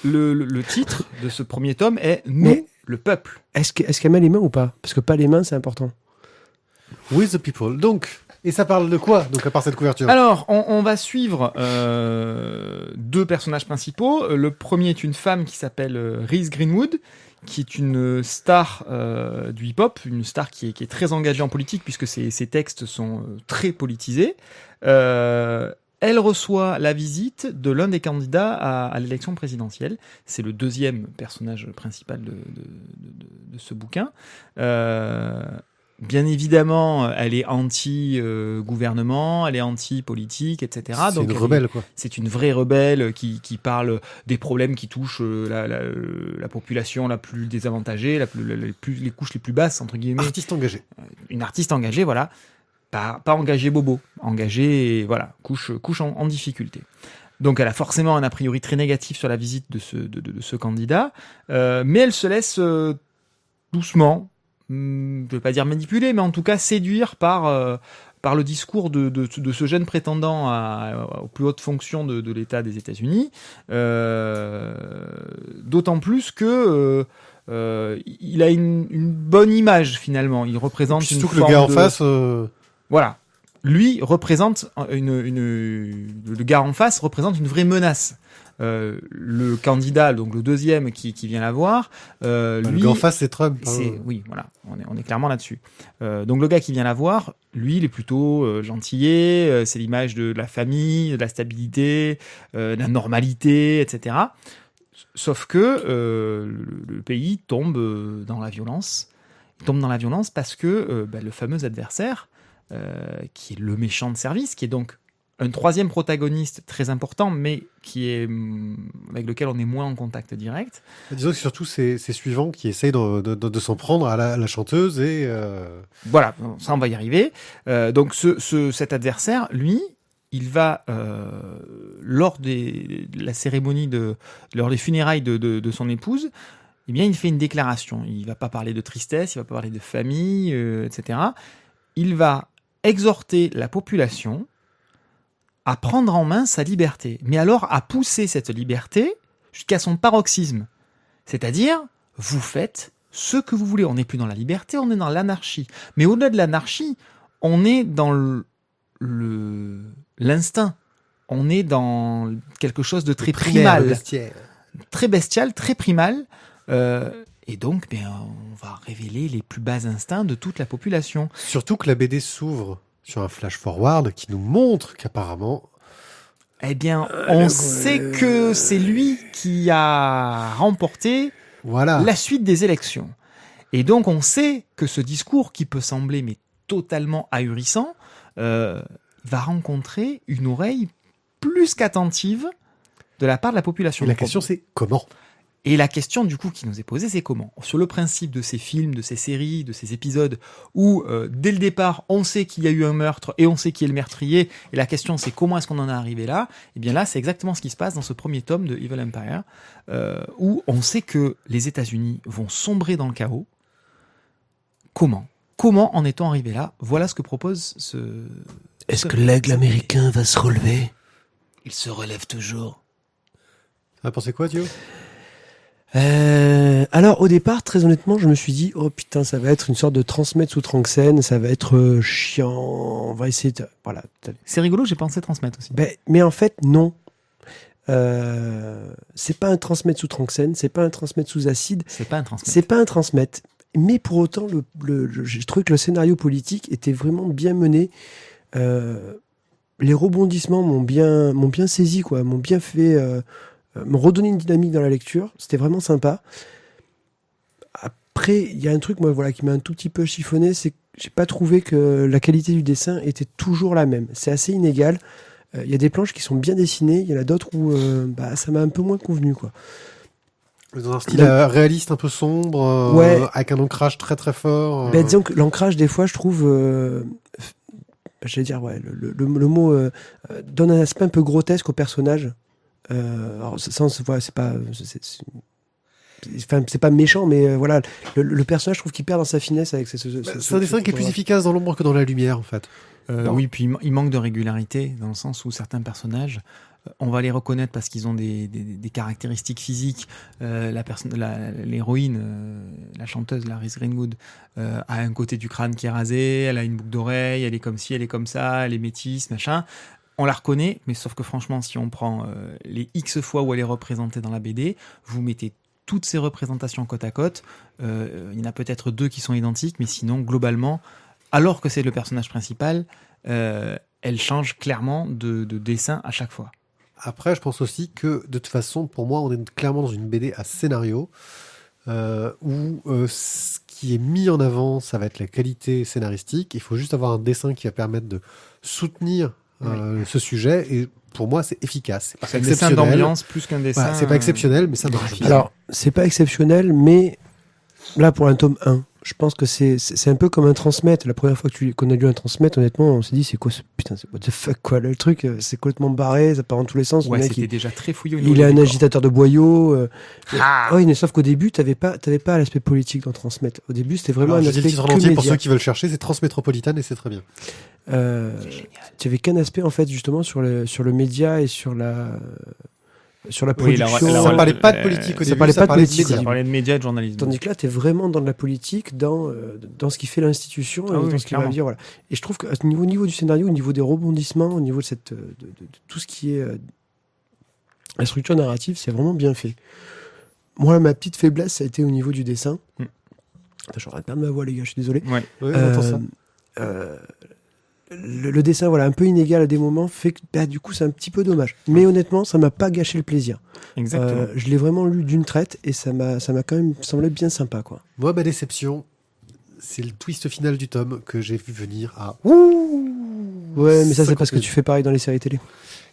Le titre de ce premier tome est Nous, Mais- le peuple. Est-ce qu'elle met les mains ou pas? Parce que pas les mains, c'est important. With the people. Donc, et ça parle de quoi, donc, à part cette couverture? Alors, on va suivre deux personnages principaux. Le premier est une femme qui s'appelle Reese Greenwood, qui est une star du hip-hop, une star qui est très engagée en politique, puisque ses textes sont très politisés. Elle reçoit la visite de l'un des candidats à l'élection présidentielle. C'est le deuxième personnage principal de ce bouquin. Bien évidemment, elle est anti-gouvernement, elle est anti-politique, etc. C'est Donc, une rebelle, quoi. c'est une vraie rebelle qui parle des problèmes qui touchent la population la plus désavantagée, les couches les plus basses, entre guillemets. Artiste engagé. Une artiste engagée, voilà. Pas engagée bobo, engagée, voilà, couche en difficulté. Donc elle a forcément un a priori très négatif sur la visite de ce candidat, mais elle se laisse doucement, je ne veux pas dire manipuler, mais en tout cas séduire par le discours de ce jeune prétendant aux plus hautes fonctions de l'État des États-Unis, d'autant plus que il a une bonne image finalement. Il représente Puis une surtout que le forme gars en de- face... Voilà. Lui représente le gars en face représente une vraie menace. Le candidat, donc le deuxième qui vient la voir, le lui, gars en face, c'est Trump. hein. oui, voilà, on est clairement là-dessus. Donc le gars qui vient la voir, lui, il est plutôt gentillet, c'est l'image de la famille, de la stabilité, de la normalité, etc. Sauf que le pays tombe dans la violence. Il tombe dans la violence parce que le fameux adversaire, qui est le méchant de service, qui est donc un troisième protagoniste très important, mais avec lequel on est moins en contact direct. Disons que surtout, c'est suivants qui essayent de s'en prendre à la chanteuse et... Voilà, ça on va y arriver. Donc cet adversaire, lui, il va, lors de la cérémonie, lors des funérailles de son épouse, eh bien, il fait une déclaration. Il ne va pas parler de tristesse, il ne va pas parler de famille, etc. Il va exhorter la population à prendre en main sa liberté, mais alors à pousser cette liberté jusqu'à son paroxysme. C'est-à-dire, vous faites ce que vous voulez. On n'est plus dans la liberté, on est dans l'anarchie. Mais au-delà de l'anarchie, on est dans l'instinct. On est dans quelque chose de très primal, Bestiaire. très bestial, très primal. Et donc, on va révéler les plus bas instincts de toute la population. Surtout que la BD s'ouvre sur un flash forward qui nous montre qu'apparemment... On sait que c'est lui qui a remporté la suite des élections. Et donc, on sait que ce discours, qui peut sembler totalement ahurissant, va rencontrer une oreille plus qu'attentive de la part de la population. Et la question, c'est comment ? Et la question, du coup, qui nous est posée, c'est comment ? Sur le principe de ces films, de ces séries, de ces épisodes, où, dès le départ, on sait qu'il y a eu un meurtre et on sait qui est le meurtrier, et la question, c'est comment est-ce qu'on en est arrivé là ? Eh bien là, c'est exactement ce qui se passe dans ce premier tome de Evil Empire, où on sait que les États-Unis vont sombrer dans le chaos. Comment en est-on arrivé là ? Voilà ce que propose ce... Est-ce que l'aigle américain va se relever ? Il se relève toujours. Tu as pensé quoi, Thio ? Alors au départ, très honnêtement, je me suis dit oh putain, ça va être une sorte de transmettre sous Tranxène, ça va être chiant. On va essayer de... voilà. C'est rigolo, j'ai pensé transmettre aussi. Mais en fait non. C'est pas un transmettre sous Tranxène, c'est pas un transmettre sous acide. C'est pas un transmettre. Mais pour autant, je trouve que le scénario politique était vraiment bien mené. Les rebondissements m'ont bien saisi, quoi, m'ont bien fait. Me redonner une dynamique dans la lecture, c'était vraiment sympa. Après, il y a un truc qui m'a un tout petit peu chiffonné, c'est que j'ai pas trouvé que la qualité du dessin était toujours la même. C'est assez inégal. Il y a des planches qui sont bien dessinées, il y en a d'autres où ça m'a un peu moins convenu, quoi. Dans un style réaliste, un peu sombre, avec un ancrage très très fort. Disons que l'ancrage, des fois, je trouve... le mot donne un aspect un peu grotesque au personnage. Alors ça on se voit, c'est pas méchant, mais voilà, le personnage, je trouve qu'il perd dans sa finesse avec c'est un dessin qui est plus efficace dans l'ombre que dans la lumière, en fait. Oui, puis il manque de régularité, dans le sens où certains personnages, on va les reconnaître parce qu'ils ont des caractéristiques physiques. L'héroïne, la chanteuse, la Reese Greenwood, a un côté du crâne qui est rasé, elle a une boucle d'oreille, elle est comme ci, elle est comme ça, elle est métisse, machin. On la reconnaît, mais sauf que franchement, si on prend les X fois où elle est représentée dans la BD, vous mettez toutes ces représentations côte à côte, il y en a peut-être 2 qui sont identiques, mais sinon, globalement, alors que c'est le personnage principal, elle change clairement de dessin à chaque fois. Après, je pense aussi que, de toute façon, pour moi, on est clairement dans une BD à scénario, où ce qui est mis en avant, ça va être la qualité scénaristique. Il faut juste avoir un dessin qui va permettre de soutenir ce sujet, et pour moi c'est efficace. C'est un dessin d'ambiance plus qu'un dessin. C'est pas exceptionnel, mais ça marche bien. Alors, c'est pas exceptionnel, mais là pour un tome 1, je pense que c'est un peu comme un transmettre. La première fois qu'on a lu un transmettre, honnêtement, on s'est dit c'est quoi ce putain, c'est what the fuck, quoi. Le truc, c'est complètement barré, ça part dans tous les sens. Ouais, le mec, c'était déjà très fouillé. Il a un agitateur de boyaux. Oui, mais sauf qu'au début, t'avais pas l'aspect politique dans transmettre. Au début, c'était vraiment un aspect le titre en entier pour ceux qui veulent chercher, c'est Transmétropolitane, et c'est très bien. Tu avais qu'un aspect en fait justement sur le média et sur la production. Ça parlait pas de politique au début, ça parlait de médias. Ça parlait de médias et de journalisme. Tandis que là, tu es vraiment dans de la politique, dans ce qui fait l'institution, dans ce qui va dire. Voilà. Et je trouve qu'au niveau du scénario, au niveau des rebondissements, au niveau de tout ce qui est la structure narrative, c'est vraiment bien fait. Moi, ma petite faiblesse, ça a été au niveau du dessin. Attends, je suis en train de perdre ma voix, les gars, je suis désolé. On entend ça. Le dessin, un peu inégal à des moments, fait que du coup c'est un petit peu dommage. Mais honnêtement, ça m'a pas gâché le plaisir. Exactement. Je l'ai vraiment lu d'une traite et ça m'a quand même semblé bien sympa, quoi. Moi, ma déception, c'est le twist final du tome que j'ai vu venir à... Ouais, mais ça c'est parce que tu fais pareil dans les séries télé.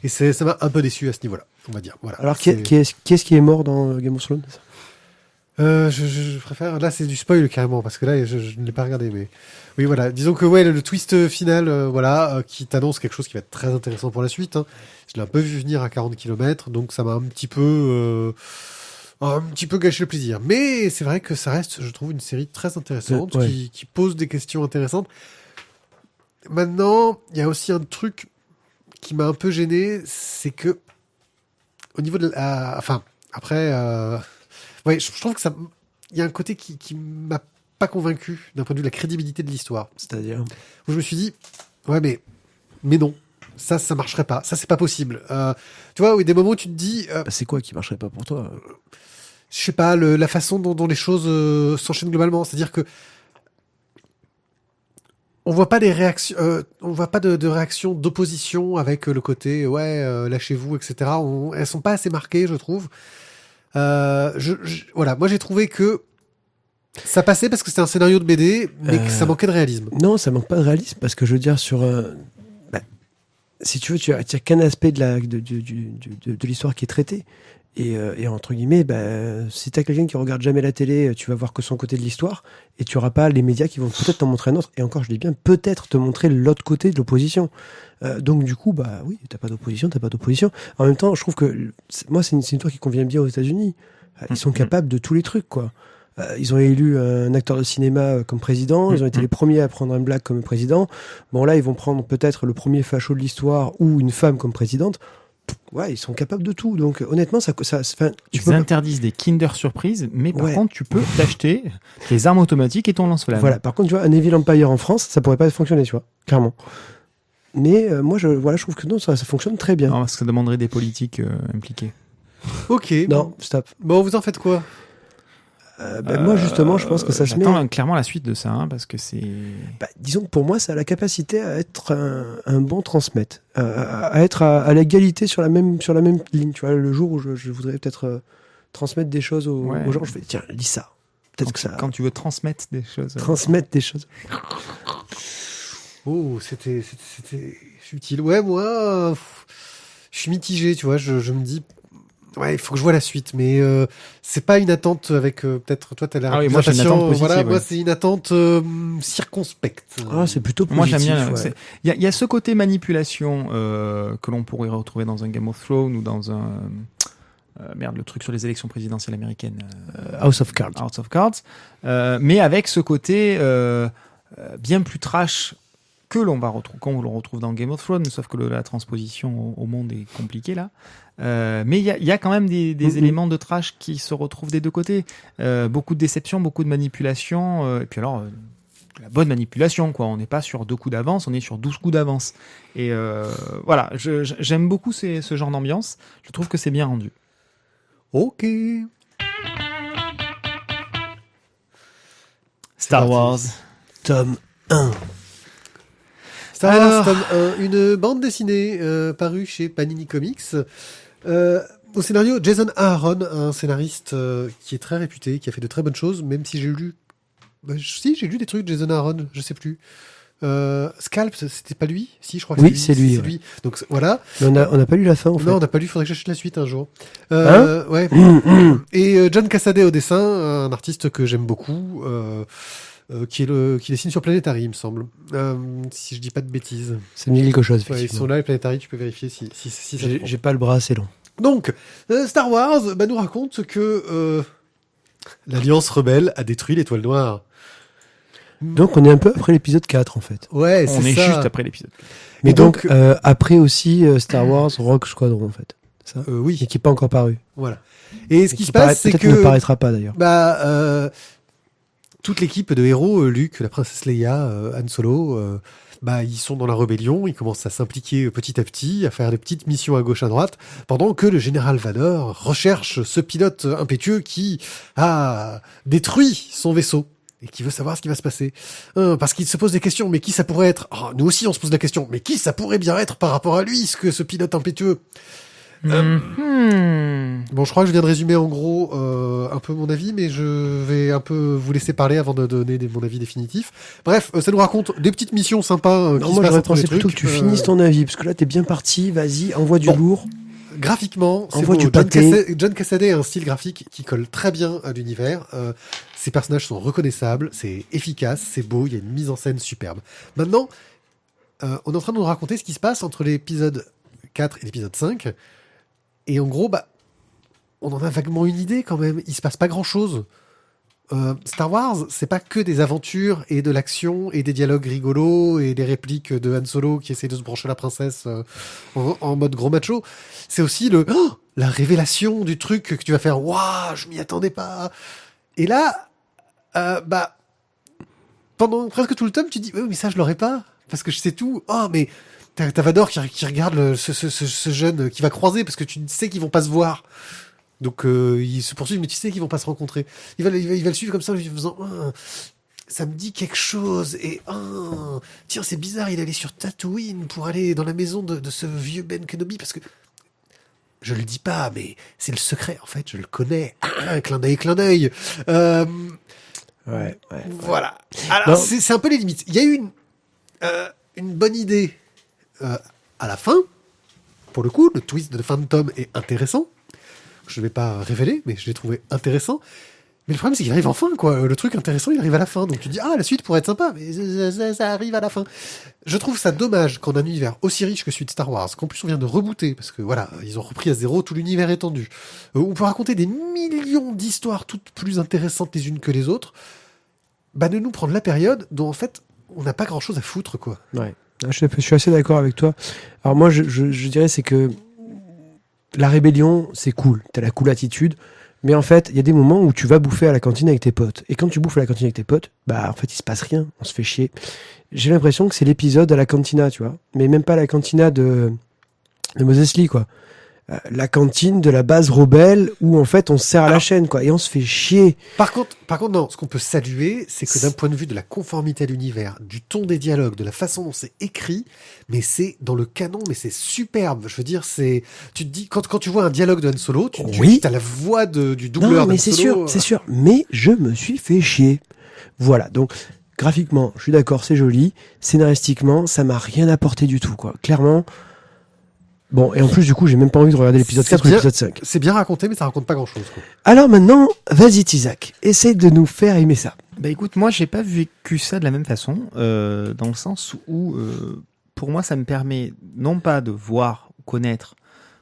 Et ça m'a un peu déçu à ce niveau-là, on va dire. Voilà. Alors, qui est-ce qui est mort dans Game of Thrones ? Je préfère... Là, c'est du spoil carrément, parce que là, je ne l'ai pas regardé, mais... Oui, voilà. Disons que le twist final, qui t'annonce quelque chose qui va être très intéressant pour la suite. Hein. Je l'ai un peu vu venir à 40 km, donc ça m'a un petit peu gâché le plaisir. Mais c'est vrai que ça reste, je trouve, une série très intéressante, qui pose des questions intéressantes. Maintenant, il y a aussi un truc qui m'a un peu gêné, c'est que au niveau de la... je trouve que ça... Il y a un côté qui m'a pas convaincu d'un point de vue de la crédibilité de l'histoire. C'est-à-dire où je me suis dit, mais non, ça marcherait pas, ça c'est pas possible. Tu vois, des moments où tu te dis... c'est quoi qui marcherait pas pour toi ? je sais pas, la façon dont les choses s'enchaînent globalement. C'est-à-dire que on voit pas des réactions, on voit pas de réaction d'opposition avec le côté lâchez-vous, etc. Elles sont pas assez marquées, je trouve. Voilà, moi j'ai trouvé que ça passait parce que c'était un scénario de BD, mais que ça manquait de réalisme. Non, ça manque pas de réalisme parce que je veux dire si tu veux, tu as qu'un aspect de l'histoire qui est traité. Et entre guillemets, si t'as quelqu'un qui regarde jamais la télé, tu vas voir que son côté de l'histoire, et tu auras pas les médias qui vont peut-être t'en montrer un autre, et encore, je dis bien, peut-être te montrer l'autre côté de l'opposition. Donc du coup, oui, t'as pas d'opposition. En même temps, je trouve que moi, c'est une histoire qui convient bien aux États-Unis. Ils sont capables de tous les trucs, quoi. Ils ont élu un acteur de cinéma comme président, ils ont été les premiers à prendre un black comme président. Bon, là, ils vont prendre peut-être le premier facho de l'histoire ou une femme comme présidente. Ouais, ils sont capables de tout. Donc, honnêtement, ils interdisent des Kinder Surprise, mais par contre, tu peux t'acheter tes armes automatiques et ton lance-flamme. Voilà. Par contre, tu vois, un Evil Empire en France, ça pourrait pas fonctionner, tu vois, clairement. Mais moi, je trouve que non, ça fonctionne très bien. Non, parce que ça demanderait des politiques impliquées. Ok. Non, stop. Bon, vous en faites quoi? Moi, justement, je pense que ça se met... J'attends clairement la suite de ça, parce que c'est... disons que pour moi, ça a la capacité à être un bon transmettre, à être à l'égalité sur la même ligne. Tu vois, le jour où je voudrais peut-être transmettre des choses aux gens, je vais tiens, lis ça. Peut-être que ça... Quand tu veux transmettre des choses. Transmettre des choses. Oh, c'était subtil. Ouais, moi, je suis mitigé, tu vois, je me dis... Ouais, il faut que je vois la suite, mais c'est pas une attente avec peut-être toi t'as l'air moi j'ai une attente positive, voilà, moi c'est une attente circonspecte. C'est plutôt positif. Moi j'aime bien. Ouais. Il y a ce côté manipulation que l'on pourrait retrouver dans un Game of Thrones ou dans un le truc sur les élections présidentielles américaines. House of Cards. House of Cards, mais avec ce côté bien plus trash que l'on retrouve dans Game of Thrones, sauf que la transposition au monde est compliquée là. Mais il y a quand même des éléments de trash qui se retrouvent des deux côtés. Beaucoup de déception, beaucoup de manipulation. Et puis alors, la bonne manipulation, quoi. On n'est pas sur 2 coups d'avance, on est sur 12 coups d'avance. Et voilà, j'aime beaucoup ce genre d'ambiance. Je trouve que c'est bien rendu. Ok. Star Wars. Tome 1. Star Wars tome 1, une bande dessinée parue chez Panini Comics. Au scénario, Jason Aaron, un scénariste qui est très réputé, qui a fait de très bonnes choses, même si j'ai lu... j'ai lu des trucs de Jason Aaron, je sais plus. Scalp, c'était pas lui? Si, je crois que oui, c'est lui. C'est lui. Donc voilà. Mais on n'a pas lu la fin, en fait. Non, on n'a pas lu, faudrait que j'achète la suite un jour. Hein ouais. Et John Cassaday au dessin, un artiste que j'aime beaucoup, qui dessine sur Planetary, il me semble. Si je dis pas de bêtises. Ça me dit quelque chose, Ouais, ils sont là, les Planetary, tu peux vérifier si ça te prend. J'ai pas le bras assez long. Donc, Star Wars nous raconte que l'Alliance rebelle a détruit l'Étoile Noire. Donc on est un peu après l'épisode 4 en fait. Ouais, on est ça. juste après l'épisode 4. Mais donc après aussi Star Wars Rogue Squadron en fait. Ça oui. Et qui n'est pas encore paru. Voilà. Et ce qui se passe, c'est que... Peut-être ne paraîtra pas d'ailleurs. Toute l'équipe de héros, Luke, la princesse Leia, Han Solo, ils sont dans la rébellion, ils commencent à s'impliquer petit à petit, à faire des petites missions à gauche à droite, pendant que le général Vador recherche ce pilote impétueux qui a détruit son vaisseau et qui veut savoir ce qui va se passer. Parce qu'il se pose des questions, mais qui ça pourrait être? Nous aussi on se pose la question, mais qui ça pourrait bien être par rapport à lui, ce pilote impétueux? Bon, je crois que je viens de résumer en gros un peu mon avis, mais je vais un peu vous laisser parler avant de donner mon avis définitif. Bref, ça nous raconte des petites missions sympas. Non, moi j'aurais pensé plutôt que tu finisses ton avis, parce que là t'es bien parti, vas-y, envoie du lourd. Graphiquement, c'est envoie beau. du pâté. John Cassaday a un style graphique qui colle très bien à l'univers. Ses personnages sont reconnaissables, c'est efficace, c'est beau, il y a une mise en scène superbe. Maintenant, on est en train de nous raconter ce qui se passe entre l'épisode 4 et l'épisode 5. Et en gros, on en a vaguement une idée quand même. Il se passe pas grand-chose. Star Wars, c'est pas que des aventures et de l'action et des dialogues rigolos et des répliques de Han Solo qui essaie de se brancher la princesse en mode gros macho. C'est aussi la révélation du truc que tu vas faire. Waouh, je m'y attendais pas. Et là, pendant presque tout le tome, tu dis mais ça je l'aurais pas parce que je sais tout. Oh mais T'as Vador qui regarde ce jeune qui va croiser parce que tu sais qu'ils vont pas se voir. Donc ils se poursuivent, mais tu sais qu'ils vont pas se rencontrer. Il va le suivre comme ça en lui faisant ça me dit quelque chose et tiens c'est bizarre, il allait sur Tatooine pour aller dans la maison de ce vieux Ben Kenobi parce que je le dis pas, mais c'est le secret en fait, je le connais. Clin d'œil. Ouais. Voilà. Alors c'est un peu les limites. Il y a eu une bonne idée à la fin. Pour le coup, le twist de Phantom est intéressant. Je ne vais pas révéler, mais je l'ai trouvé intéressant. Mais le problème, c'est qu'il arrive enfin, quoi. Le truc intéressant, il arrive à la fin. Donc tu dis, la suite pourrait être sympa, mais ça arrive à la fin. Je trouve ça dommage qu'en un univers aussi riche que celui de Star Wars, qu'en plus on vient de rebooter, parce que voilà, ils ont repris à zéro tout l'univers étendu, on peut raconter des millions d'histoires toutes plus intéressantes les unes que les autres, de nous prendre la période dont en fait, on n'a pas grand chose à foutre, quoi. Ouais. Je suis assez d'accord avec toi. Alors moi, je dirais, c'est que la rébellion, c'est cool. T'as la cool attitude. Mais en fait, il y a des moments où tu vas bouffer à la cantine avec tes potes. Et quand tu bouffes à la cantine avec tes potes, en fait, il se passe rien. On se fait chier. J'ai l'impression que c'est l'épisode à la cantina, tu vois. Mais même pas la cantina de Moses Lee, quoi. La cantine de la base rebelle où en fait on se serre à la chaîne, quoi, et on se fait chier. Par contre, non, ce qu'on peut saluer, c'est que d'un point de vue de la conformité à l'univers, du ton des dialogues, de la façon dont c'est écrit, mais c'est dans le canon, mais c'est superbe. Je veux dire, tu te dis, quand tu vois un dialogue de Han Solo, tu as la voix du doubleur de Han Solo. Non, mais c'est sûr. Mais je me suis fait chier. Voilà. Donc, graphiquement, je suis d'accord, c'est joli. Scénaristiquement, ça m'a rien apporté du tout, quoi. Clairement. Bon, et en plus, du coup, j'ai même pas envie de regarder l'épisode 4 ou l'épisode 5. C'est bien raconté, mais ça raconte pas grand-chose, quoi. Alors maintenant, vas-y, Tizak. Essaye de nous faire aimer ça. Écoute, moi, j'ai pas vécu ça de la même façon, dans le sens où, pour moi, ça me permet non pas de voir, connaître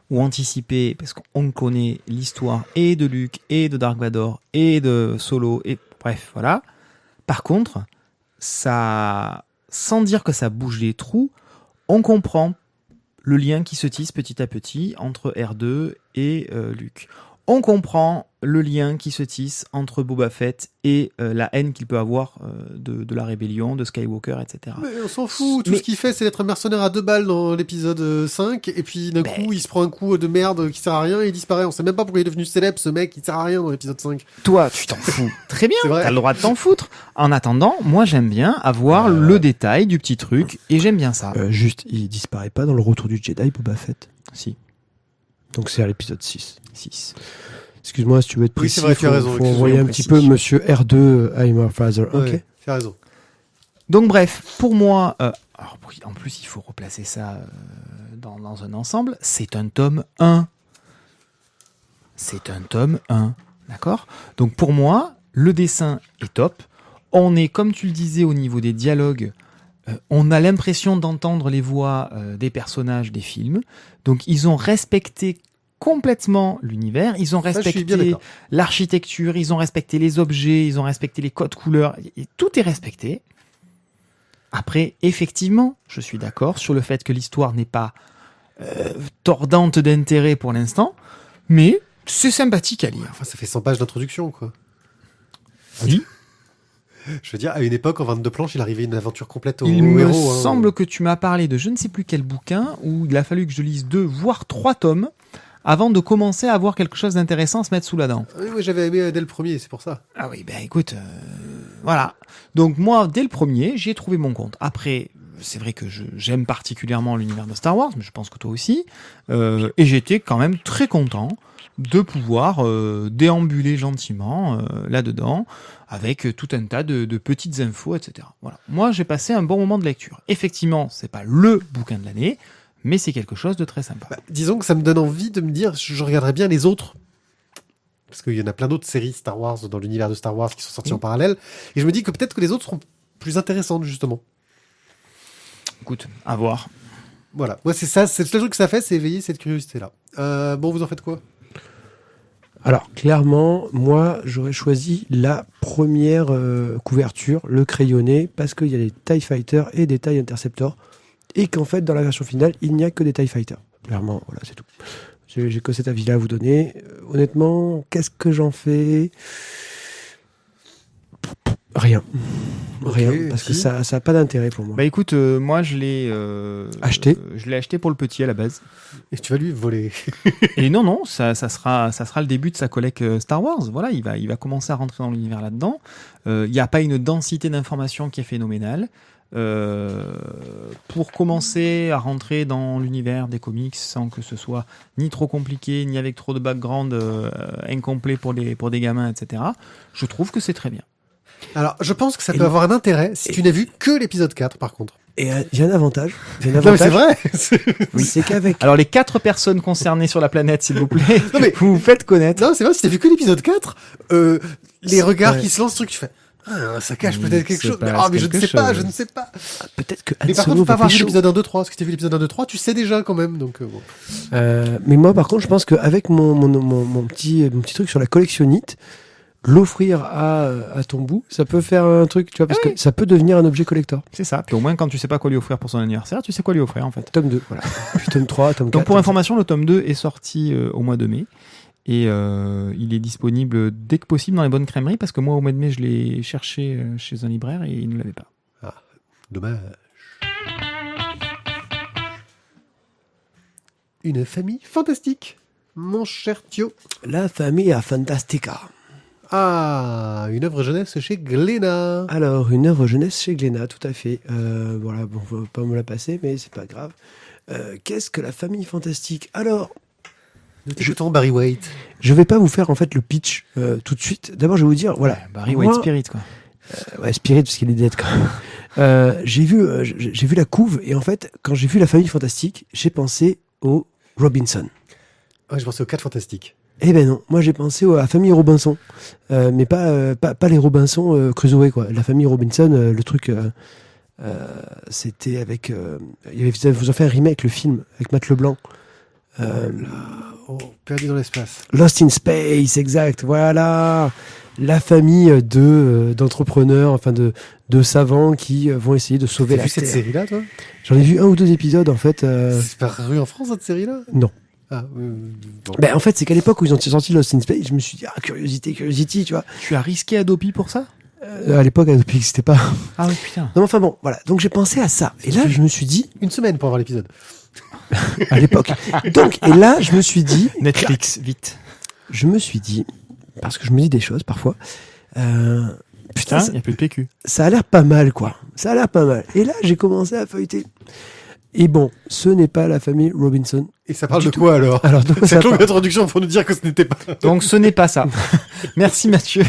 ou anticiper, parce qu'on connaît l'histoire et de Luke, et de Dark Vador, et de Solo, et bref, voilà. Par contre, ça, sans dire que ça bouge les trous, on comprend le lien qui se tisse petit à petit entre R2 et Luke. On comprend le lien qui se tisse entre Boba Fett et la haine qu'il peut avoir de la rébellion, de Skywalker, etc. Mais on s'en fout, tout ce qu'il fait, c'est d'être un mercenaire à 2 balles dans l'épisode 5, et puis d'un coup, il se prend un coup de merde qui sert à rien et il disparaît. On sait même pas pourquoi il est devenu célèbre, ce mec, il sert à rien dans l'épisode 5. Toi, tu t'en fous. Très bien, t'as le droit de t'en foutre. En attendant, moi j'aime bien avoir le détail du petit truc, et j'aime bien ça. Juste, il disparaît pas dans le retour du Jedi, Boba Fett. Si. Donc c'est à l'épisode 6. 6. Excuse-moi, si tu veux être précis, c'est vrai, tu as raison, faut envoyer un petit peu Monsieur R2, I'm your father. Ouais, Ok. tu as raison. Donc bref, pour moi, alors, en plus il faut replacer ça dans un ensemble, c'est un tome 1. C'est un tome 1, d'accord ? Donc pour moi, le dessin est top. On est, comme tu le disais, au niveau des dialogues, on a l'impression d'entendre les voix des personnages des films. Donc ils ont respecté complètement l'univers, ils ont respecté l'architecture, ils ont respecté les objets, ils ont respecté les codes couleurs, et tout est respecté. Après, effectivement, je suis d'accord sur le fait que l'histoire n'est pas tordante d'intérêt pour l'instant, mais c'est sympathique à lire. Enfin, ça fait 100 pages d'introduction, quoi. Oui. Je veux dire, à une époque, en 22 planches, il arrivait une aventure complète au Il héros. me semble que tu m'as parlé de je ne sais plus quel bouquin où il a fallu que je lise 2 voire 3 tomes avant de commencer à avoir quelque chose d'intéressant à se mettre sous la dent. Oui, j'avais aimé dès le premier, c'est pour ça. Ah oui, écoute, voilà. Donc moi, dès le premier, j'ai trouvé mon compte. Après, c'est vrai que j'aime particulièrement l'univers de Star Wars, mais je pense que toi aussi. Et j'étais quand même très content de pouvoir déambuler gentiment là-dedans, avec tout un tas de petites infos, etc. Voilà. Moi, j'ai passé un bon moment de lecture. Effectivement, c'est pas le bouquin de l'année, mais c'est quelque chose de très sympa. Disons que ça me donne envie de me dire, je regarderais bien les autres. Parce qu'il y en a plein d'autres séries Star Wars dans l'univers de Star Wars qui sont sorties en parallèle. Et je me dis que peut-être que les autres seront plus intéressantes, justement. Écoute, à voir. Voilà. Moi, c'est ça, c'est le truc que ça fait, c'est éveiller cette curiosité-là. Bon, vous en faites quoi ? Alors, clairement, moi, j'aurais choisi la première couverture, le crayonné, parce qu'il y a des TIE Fighters et des TIE Interceptors. Et qu'en fait, dans la version finale, il n'y a que des TIE Fighters. Clairement, voilà, c'est tout. J'ai que cet avis-là à vous donner. Honnêtement, qu'est-ce que j'en fais ? Rien. Ok, Rien, parce que si. ça a pas d'intérêt pour moi. Bah écoute, moi je l'ai Acheté. Je l'ai acheté pour le petit à la base. Et tu vas lui voler. Et non, ça sera le début de sa collecte Star Wars. Voilà, il va commencer à rentrer dans l'univers là-dedans. Il n'y a pas une densité d'informations qui est phénoménale. Pour commencer à rentrer dans l'univers des comics sans que ce soit ni trop compliqué, ni avec trop de background incomplet pour des gamins, etc., je trouve que c'est très bien. Alors, je pense que ça Et peut le- avoir un intérêt si tu n'as vu que l'épisode 4, par contre. Et il y a un avantage. Non, mais c'est vrai. C'est qu'avec. Alors les 4 personnes concernées sur la planète, s'il vous plaît, Non, mais- vous vous faites connaître. Non, c'est vrai, si t'as vu que l'épisode 4, les regards Ouais. qui se lancent, truc, tu fais, ah, ça cache Oui, peut-être quelque c'est chose. Mais, pas mais je ne quelque sais pas, chose. je ne sais pas. Peut-être que Han Mais par Solo contre, tu peux va avoir vu pécho. l'épisode 1, 2, 3, parce que tu as vu l'épisode 1, 2, 3, tu sais déjà quand même, donc bon. Mais moi, par contre, je pense qu'avec mon petit truc sur la collectionnite, l'offrir à ton bout, ça peut faire un truc, tu vois, parce Oui. que ça peut devenir un objet collector. C'est ça. Puis au moins, quand tu sais pas quoi lui offrir pour son anniversaire, tu sais quoi lui offrir en fait. Tome 2, voilà. Puis tome 3, tome 4. Donc pour information, le tome 2 est sorti au mois de mai. Et il est disponible dès que possible dans les bonnes crèmeries, parce que moi, au mois de mai, je l'ai cherché chez un libraire et il ne l'avait pas. Dommage. Une famille fantastique, mon cher Thio. La famille Fantastica. Ah, une œuvre jeunesse chez Glénat. Alors, une œuvre jeunesse chez Glénat, tout à fait. Voilà, bon, on va pas me la passer, mais c'est pas grave. Qu'est-ce que la famille fantastique? Alors, Nous t'écoutons Barry White. je vais pas vous faire en fait le pitch tout de suite. D'abord, je vais vous dire, voilà. Barry Moi- White Spirit, quoi. Ouais, Spirit, parce qu'il est dead quand même. J'ai vu la couve, et en fait, quand j'ai vu la famille fantastique, j'ai pensé au Robinson. Ouais, je pensais aux 4 fantastiques. Eh ben non, moi j'ai pensé à la famille Robinson, mais pas les Robinson Crusoe, quoi. La famille Robinson, le truc, c'était avec, vous en fait un remake, le film avec Matt Leblanc. Oh, perdu dans l'espace. Lost in Space, exact. Voilà, la famille d'entrepreneurs, enfin de savants qui vont essayer de sauver T'as la vu cette Terre. série-là, toi J'en ai vu 1 ou 2 épisodes en fait. C'est paru en France, cette série-là Non. Ah, bon. Ben, en fait, c'est qu'à l'époque où ils ont sorti Lost in Space, je me suis dit, Curiosity, tu vois. Tu as risqué Adopi pour ça? À l'époque, Adopi n'existait pas. Ah oui, putain. Non, mais enfin bon, voilà. Donc j'ai pensé à ça. Et là, je me suis dit, Une semaine pour avoir l'épisode. à l'époque. Donc, et là, je me suis dit, Netflix, vite. je me suis dit, parce que je me dis des choses parfois, putain, Putain, il n'y a plus de PQ. ça a l'air pas mal, quoi. Ça a l'air pas mal. Et là, j'ai commencé à feuilleter. Et bon, ce n'est pas la famille Robinson. Et ça parle Du de quoi alors Alors, de quoi ça Cette longue parle introduction pour nous dire que ce n'était pas. Donc ce n'est pas ça. Merci Mathieu.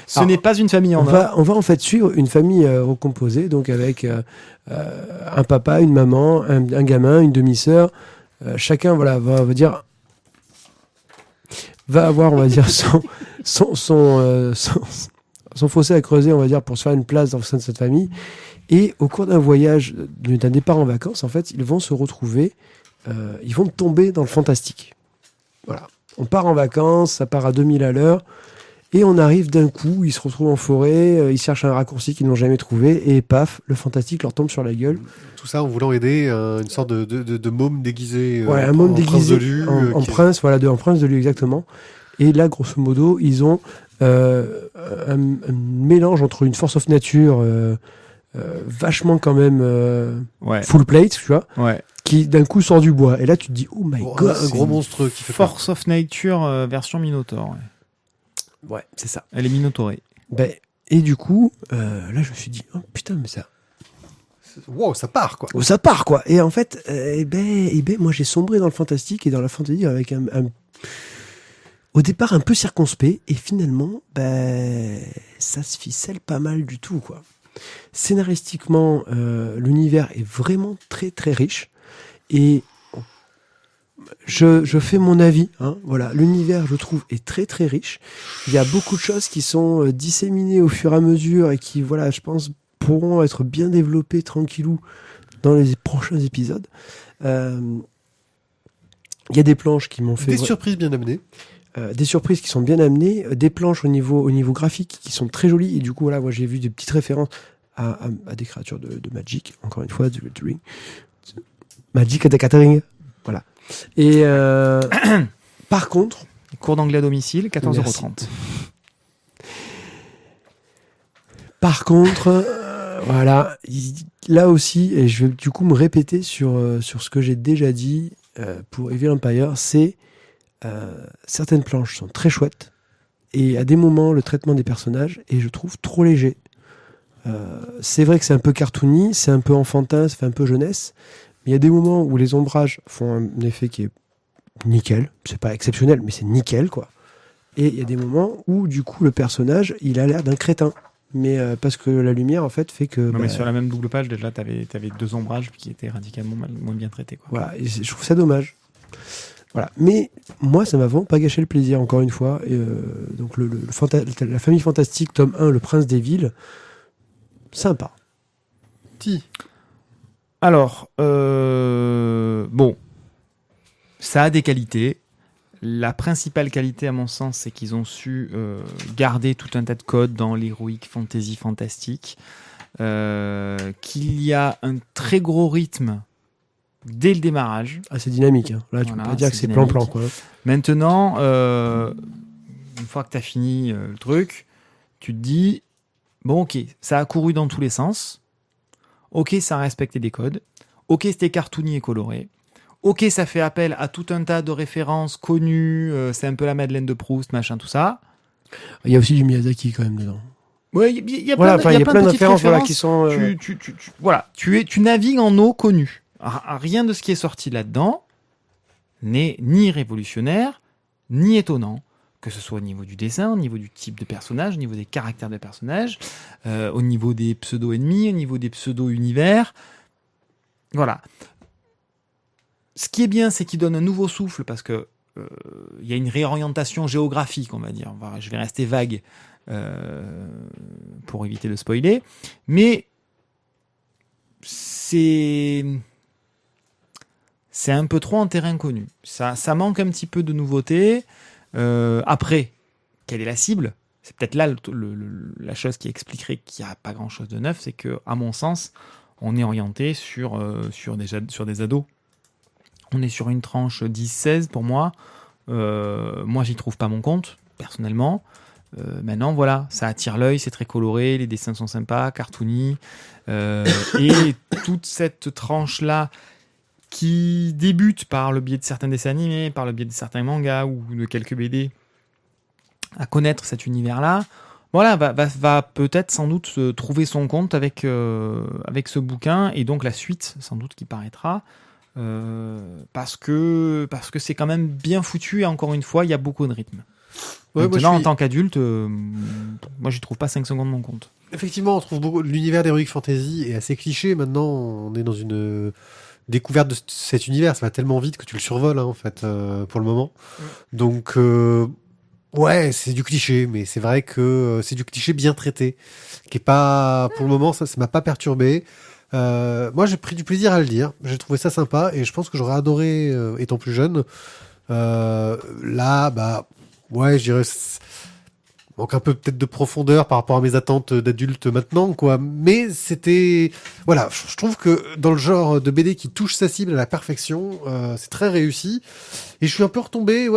Ce Alors, n'est pas une famille en or. on va en fait suivre une famille recomposée, donc avec un papa, une maman, un gamin, une demi-sœur. Chacun, voilà, va avoir, on va dire, son fossé à creuser, on va dire, pour se faire une place dans le sein de cette famille. Et au cours d'un voyage, d'un départ en vacances, en fait, ils vont se retrouver, ils vont tomber dans le fantastique. Voilà. On part en vacances, ça part à 2000 à l'heure, et on arrive d'un coup, ils se retrouvent en forêt, ils cherchent un raccourci qu'ils n'ont jamais trouvé, et paf, le fantastique leur tombe sur la gueule. Tout ça en voulant aider une sorte de môme déguisé. Ouais, un môme en prince déguisé de Lu, en qui- prince, voilà, en prince de lui exactement. Et là, grosso modo, ils ont un mélange entre une force of nature vachement quand même Ouais. full plate, tu vois, Ouais. qui d'un coup sort du bois. Et là, tu te dis, oh my Oh, god, un gros monstre qui fait peur. Force of Nature version Minotaur. Ouais. Ouais, c'est ça. Elle est minotaurée. Ben, et du coup, là, je me suis dit, oh putain, mais ça, Wow, ça part quoi. oh, ça part quoi. Et en fait, moi, j'ai sombré dans le fantastique et dans la fantasy avec au départ un peu circonspect, et finalement, ça se ficelle pas mal du tout, quoi. Scénaristiquement, l'univers est vraiment très très riche, et je fais mon avis, hein, voilà, l'univers, je trouve, est très très riche. Il y a beaucoup de choses qui sont disséminées au fur et à mesure et qui, voilà, je pense, pourront être bien développées tranquillou dans les prochains épisodes. Il y a des planches qui m'ont fait Des surprises bien amenées. des surprises qui sont bien amenées, des planches au niveau graphique qui sont très jolies, et du coup, voilà, moi j'ai vu des petites références à des créatures de Magic, encore une fois, du Ring. Magic the Gathering, voilà. Et par contre, Cours d'anglais à domicile, 14,30 €. Par contre, voilà, là aussi, et je vais du coup me répéter sur ce que j'ai déjà dit pour Evil Empire, c'est certaines planches sont très chouettes, et à des moments, le traitement des personnages est, je trouve, trop léger. C'est vrai que c'est un peu cartoony, c'est un peu enfantin, ça fait un peu jeunesse, mais il y a des moments où les ombrages font un effet qui est nickel, c'est pas exceptionnel, mais c'est nickel, quoi. Et il y a des moments où, du coup, le personnage, il a l'air d'un crétin. Mais parce que la lumière, en fait, fait que... Non, mais sur la même double page, déjà, t'avais 2 ombrages qui étaient radicalement moins bien traités, quoi. Voilà, et je trouve ça dommage. Voilà. Mais moi, ça m'a vraiment pas gâché le plaisir, encore une fois. Et, donc, la famille fantastique, tome 1, Le Prince des Villes, sympa. Alors, bon, ça a des qualités. La principale qualité, à mon sens, c'est qu'ils ont su garder tout un tas de codes dans l'heroic fantasy fantastique, qu'il y a un très gros rythme dès le démarrage. Ah, c'est dynamique. Hein. Là, tu peux pas dire que c'est plan-plan, quoi. Maintenant, une fois que tu as fini le truc, tu te dis, bon, ok, ça a couru dans tous les sens. Ok, ça a respecté des codes. Ok, c'était cartoony et coloré. Ok, ça fait appel à tout un tas de références connues, c'est un peu la Madeleine de Proust, machin, tout ça. Il y a aussi du Miyazaki quand même dedans. Ouais, il y a voilà, plein de références voilà, qui sont... Tu navigues en eau connue. Rien de ce qui est sorti là-dedans n'est ni révolutionnaire, ni étonnant. Que ce soit au niveau du dessin, au niveau du type de personnage, au niveau des caractères de personnages, au niveau des pseudo-ennemis, au niveau des pseudo-univers. Voilà. Ce qui est bien, c'est qu'il donne un nouveau souffle parce que il y a une réorientation géographique, on va dire. Je vais rester vague pour éviter de spoiler, mais c'est un peu trop en terrain connu. Ça manque un petit peu de nouveauté. Après, quelle est la cible ? C'est peut-être là la chose qui expliquerait qu'il n'y a pas grand-chose de neuf, c'est que, à mon sens, on est orienté sur des ados. On est sur une tranche 10-16 pour moi. Moi, j'y trouve pas mon compte, personnellement. Maintenant, voilà, ça attire l'œil, c'est très coloré, les dessins sont sympas, cartoony. Et toute cette tranche-là qui débute par le biais de certains dessins animés, par le biais de certains mangas ou de quelques BD, à connaître cet univers-là, voilà, va peut-être sans doute trouver son compte avec ce bouquin, et donc la suite, sans doute, qui paraîtra. Parce que c'est quand même bien foutu, et encore une fois il y a beaucoup de rythme. Maintenant, en tant qu'adulte, moi j'y trouve pas 5 secondes mon compte. Effectivement, on trouve beaucoup l'univers d'Heroic Fantasy est assez cliché. Maintenant, on est dans une découverte de cet univers, ça va tellement vite que tu le survoles en fait pour le moment. Donc ouais, c'est du cliché, mais c'est vrai que c'est du cliché bien traité, qui est pas pour le moment, ça m'a pas perturbé. Moi, j'ai pris du plaisir à le lire. J'ai trouvé ça sympa et je pense que j'aurais adoré étant plus jeune. Là, ouais, je dirais manque un peu peut-être de profondeur par rapport à mes attentes d'adulte maintenant, quoi. Mais c'était, voilà, je trouve que dans le genre de BD qui touche sa cible à la perfection, c'est très réussi. Et je suis un peu retombé,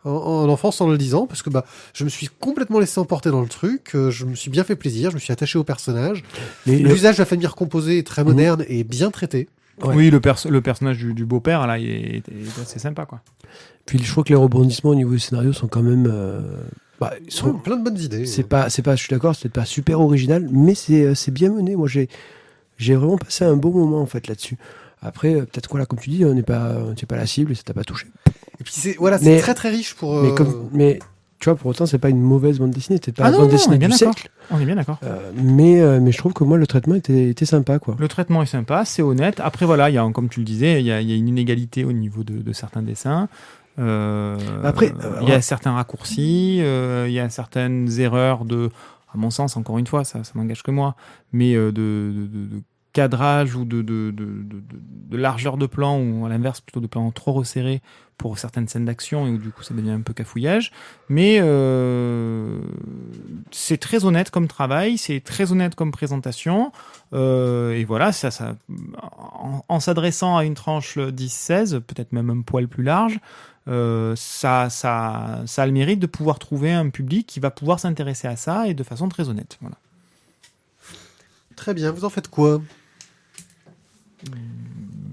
en enfance en le lisant, parce que je me suis complètement laissé emporter dans le truc, je me suis bien fait plaisir, je me suis attaché au personnage. L'usage de la famille recomposée est très moderne et bien traité. Ouais. Oui, le personnage du beau-père, là, il est assez sympa, quoi. Puis je trouve que les rebondissements au niveau du scénario sont quand même... ils sont plein de bonnes idées. C'est pas, je suis d'accord, c'est peut-être pas super original, mais c'est bien mené. Moi, j'ai vraiment passé un beau moment, en fait, là-dessus. Après, peut-être quoi, là, comme tu dis, on n'est pas la cible et ça t'a pas touché. Et puis c'est très très riche pour. Mais tu vois, pour autant, c'est pas une mauvaise bande dessinée. C'est pas la bande dessinée du siècle. On est bien d'accord. Mais je trouve que moi, le traitement était sympa, quoi. Le traitement est sympa, c'est honnête. Après, voilà, il y a, comme tu le disais, il y a une inégalité au niveau de certains dessins. Après, il y a certains raccourcis, il y a certaines erreurs à mon sens, encore une fois, ça n'engage que moi, mais de cadrage ou de largeur de plan, ou à l'inverse plutôt de plan trop resserré pour certaines scènes d'action, et où du coup ça devient un peu cafouillage. Mais c'est très honnête comme travail, c'est très honnête comme présentation, et voilà, ça en s'adressant à une tranche 10-16, peut-être même un poil plus large, ça a le mérite de pouvoir trouver un public qui va pouvoir s'intéresser à ça, et de façon très honnête. Voilà. Très bien, vous en faites quoi?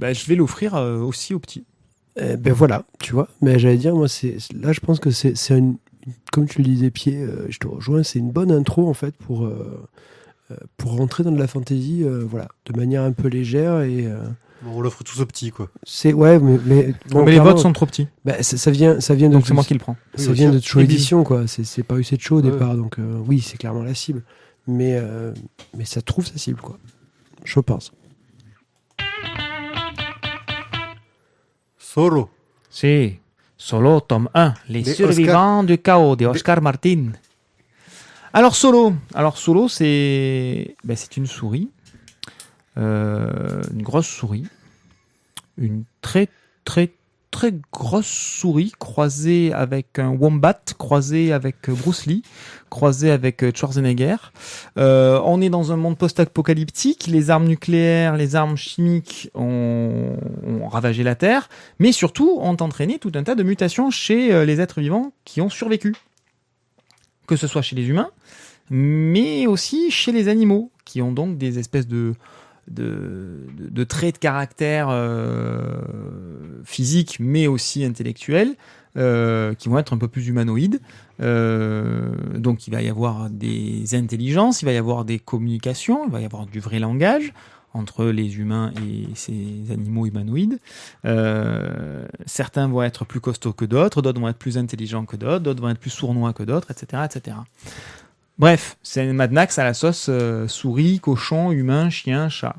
Je vais l'offrir aussi aux petits. Ben voilà, tu vois. Mais j'allais dire, moi, là, je pense que c'est comme tu le disais, Pied, je te rejoins, c'est une bonne intro, en fait, pour rentrer dans de la fantasy, voilà, de manière un peu légère et... Bon, on l'offre tous aux petits, quoi. Ouais, mais bon, mais les clairement, votes sont trop petits, ça vient de donc c'est moi qui le prends. ça Oui, vient aussi. de Show Et bim. Édition, quoi. C'est pas UC de Show au Ouais. départ, donc oui, c'est clairement la cible. Mais ça trouve sa cible, quoi. Je pense. Solo. Si, Solo, tome 1, Les Les survivants du chaos de Oscar Martin. Alors Solo, c'est une souris, une grosse souris, une très très très grosse souris croisée avec un wombat, croisée avec Bruce Lee, croisée avec Schwarzenegger. On est dans un monde post-apocalyptique, les armes nucléaires, les armes chimiques ont ravagé la Terre, mais surtout ont entraîné tout un tas de mutations chez les êtres vivants qui ont survécu. Que ce soit chez les humains, mais aussi chez les animaux, qui ont donc des espèces de traits de caractère physiques, mais aussi intellectuels, qui vont être un peu plus humanoïdes. Donc il va y avoir des intelligences, il va y avoir des communications, il va y avoir du vrai langage entre les humains et ces animaux humanoïdes. Certains vont être plus costauds que d'autres vont être plus intelligents que d'autres vont être plus sournois que d'autres, etc., etc. Bref, c'est un Mad Max à la sauce souris, cochon, humain, chien, chat.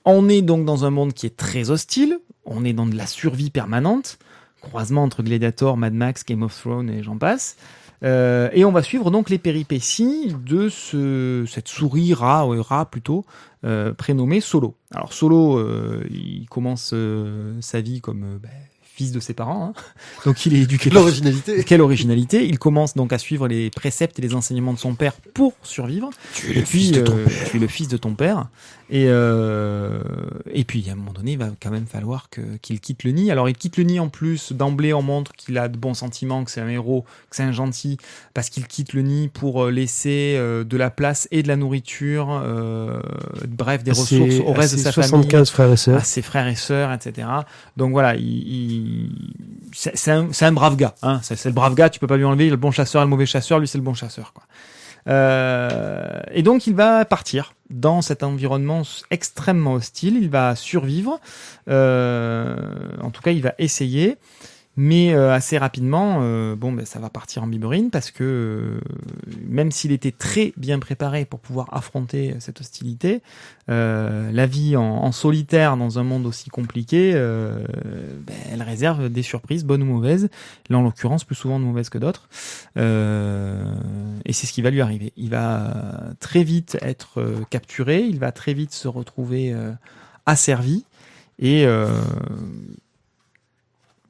On est donc dans un monde qui est très hostile, on est dans de la survie permanente, croisement entre Gladiator, Mad Max, Game of Thrones et j'en passe. Et on va suivre donc les péripéties de cette souris, rat plutôt, prénommée Solo. Alors Solo, il commence sa vie comme fils de ses parents, hein. Donc il est éduqué. L'originalité. Quelle originalité! Il commence donc à suivre les préceptes et les enseignements de son père pour survivre. Tu es le fils de ton père. Et puis à un moment donné, il va quand même falloir qu'il quitte le nid. Alors il quitte le nid en plus, d'emblée on montre qu'il a de bons sentiments, que c'est un héros, que c'est un gentil, parce qu'il quitte le nid pour laisser de la place et de la nourriture, bref, des ressources au reste de sa 75 famille, frères et sœurs. à ses frères et sœurs, etc. Donc voilà, c'est un brave gars, hein. C'est le brave gars, tu peux pas lui enlever le bon chasseur et le mauvais chasseur, lui c'est le bon chasseur, quoi. Et donc il va partir dans cet environnement extrêmement hostile, il va survivre, en tout cas il va essayer, mais assez rapidement, ça va partir en biberine parce que même s'il était très bien préparé pour pouvoir affronter cette hostilité, la vie en solitaire dans un monde aussi compliqué, elle réserve des surprises, bonnes ou mauvaises. Là, en l'occurrence, plus souvent de mauvaises que d'autres. Et c'est ce qui va lui arriver. Il va très vite être capturé, il va très vite se retrouver asservi et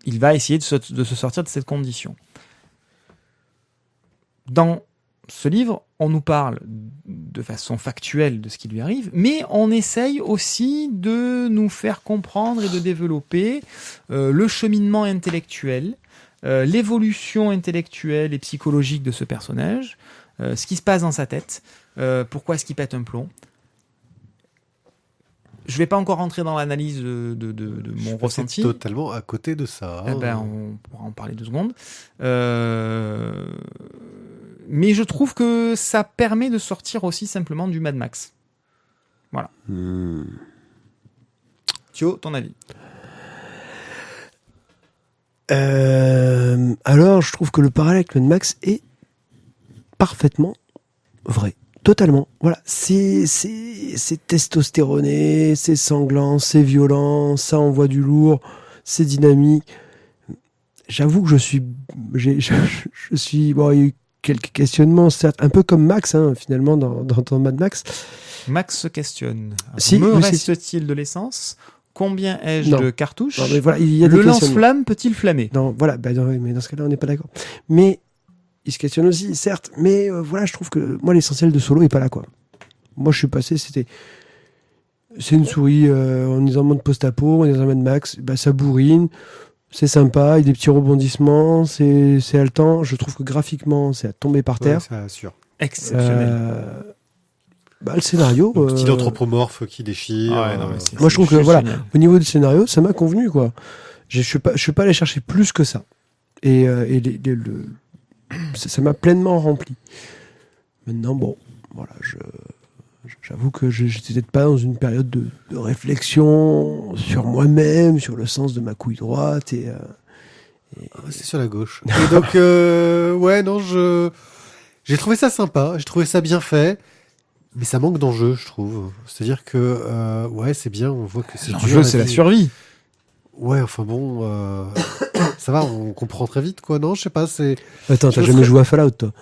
il va essayer de se sortir de cette condition. Dans ce livre, on nous parle de façon factuelle de ce qui lui arrive, mais on essaye aussi de nous faire comprendre et de développer le cheminement intellectuel, l'évolution intellectuelle et psychologique de ce personnage, ce qui se passe dans sa tête, pourquoi est-ce qu'il pète un plomb. Je ne vais pas encore rentrer dans l'analyse de mon ressenti. Totalement à côté de ça. On pourra en parler 2 secondes. Mais je trouve que ça permet de sortir aussi simplement du Mad Max. Voilà. Thio, ton avis? Alors, je trouve que le parallèle avec Mad Max est parfaitement vrai. Totalement. Voilà. C'est testostéroné, c'est sanglant, c'est violent, ça envoie du lourd, c'est dynamique. J'avoue que je suis. Bon, il y a eu quelques questionnements, certes, un peu comme Max, hein, finalement, dans Mad Max. Max se questionne. Si, me mais reste-t-il de l'essence? Combien ai-je Non. de cartouches? Non, mais voilà, il y a Le des questionnements. lance-flamme peut-il flammer? Non, voilà, mais dans ce cas-là, on n'est pas d'accord. Mais il se questionne aussi, certes, mais voilà, je trouve que moi, l'essentiel de Solo est pas là, quoi. Moi, je suis passé, c'est une souris, on est en mode post-apo, on est dans un Mad Max, ça bourrine, c'est sympa, il y a des petits rebondissements, c'est haletant. Je trouve que graphiquement, c'est à tomber par terre. Ça assure. Exceptionnel. Bah, le scénario. Donc, style anthropomorphe qui déchire. Ah ouais, non, mais c'est- Moi, je trouve que juste voilà, génial. au niveau du scénario, ça m'a convenu, quoi. Je suis pas allé chercher plus que ça. Et ça m'a pleinement rempli. Maintenant, bon, voilà, j'avoue que j'étais peut-être pas dans une période de réflexion sur moi-même, sur le sens de ma couille droite C'est sur la gauche. Et donc, ouais, non, j'ai trouvé ça sympa, j'ai trouvé ça bien fait, mais ça manque d'enjeu, je trouve. C'est-à-dire que, ouais, c'est bien, on voit que c'est dur. L'enjeu, c'est la vie. survie. Ouais, enfin bon, ça va, on comprend très vite, quoi, non? Je sais pas, c'est... Attends, Je t'as me jamais ferais- joué à Fallout, toi?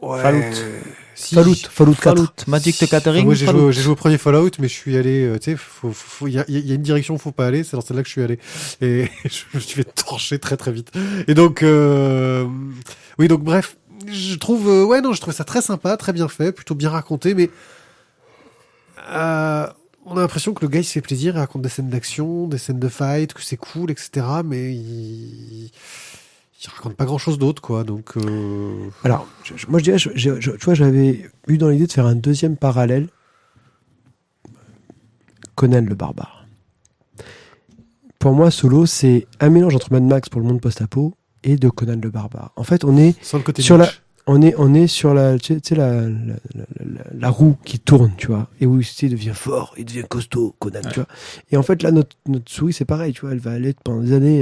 Ouais. Fallout. Si. Fallout 4. Fallout, Magic the Gathering. Moi, j'ai Fallout. joué au premier Fallout, mais je suis allé, tu sais, il y a une direction où faut pas aller, c'est dans celle-là que je suis allé. Et je me suis fait torcher très très vite. Et donc, oui, donc bref, je trouve, ouais, non, je trouve ça très sympa, très bien fait, plutôt bien raconté, mais on a l'impression que le gars il se fait plaisir, il raconte des scènes d'action, des scènes de fight, que c'est cool, etc. Mais il raconte pas grand-chose d'autre, quoi. Donc, Alors, moi, je dirais, tu vois, j'avais eu dans l'idée de faire un deuxième parallèle. Conan le barbare. Pour moi, Solo, c'est un mélange entre Mad Max pour le monde post-apo et de Conan le barbare. En fait, on est sans le côté sur bitch. on est sur tu sais, la roue qui tourne, tu vois, et où il devient fort, il devient costaud, Conan, tu vois. Et en fait, là, notre souris, c'est pareil, tu vois, elle va aller pendant des années,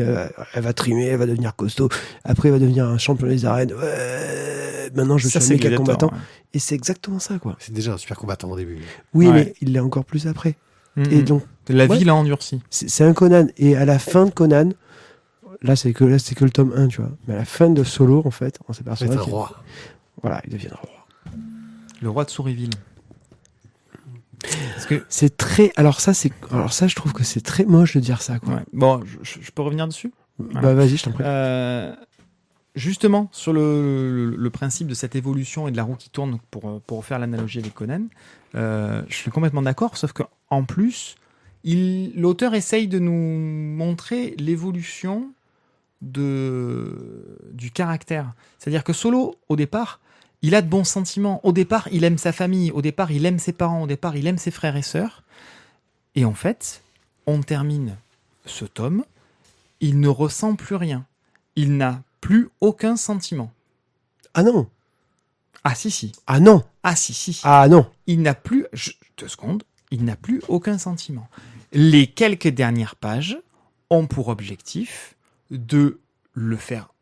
elle va trimer, elle va devenir costaud, après, elle va devenir un champion des arènes, ouais, maintenant, je suis un méga Gladiator, combattant. ouais. Et c'est exactement ça, quoi. C'est déjà un super combattant au début. Oui, Ouais. mais il l'est encore plus après. Mhm. Et donc, La Ouais. vie l'a endurci. c'est un Conan. Et à la fin de Conan, c'est que le tome 1, tu vois. Mais à la fin de Solo, en fait, on C'est s'aperçoit un qu'il roi. voilà, il devient un roi. Le roi de Souriville. Parce que, C'est très. Alors ça, je trouve que c'est très moche de dire ça, quoi. ouais. Bon, je peux revenir dessus. Bah vas-y, je t'en prie. Justement, sur le principe de cette évolution et de la roue qui tourne, pour faire l'analogie avec Conan, je suis complètement d'accord, sauf qu'en plus, l'auteur essaye de nous montrer l'évolution du caractère. C'est-à-dire que Solo, au départ, il a de bons sentiments. Au départ, il aime sa famille. Au départ, il aime ses parents. Au départ, il aime ses frères et sœurs. Et en fait, on termine ce tome, il ne ressent plus rien. Il n'a plus aucun sentiment. Ah non. Ah si, si. Ah non. Ah si, si. Ah non. Il n'a plus... 2 secondes. Il n'a plus aucun sentiment. Les quelques dernières pages ont pour objectif de le faire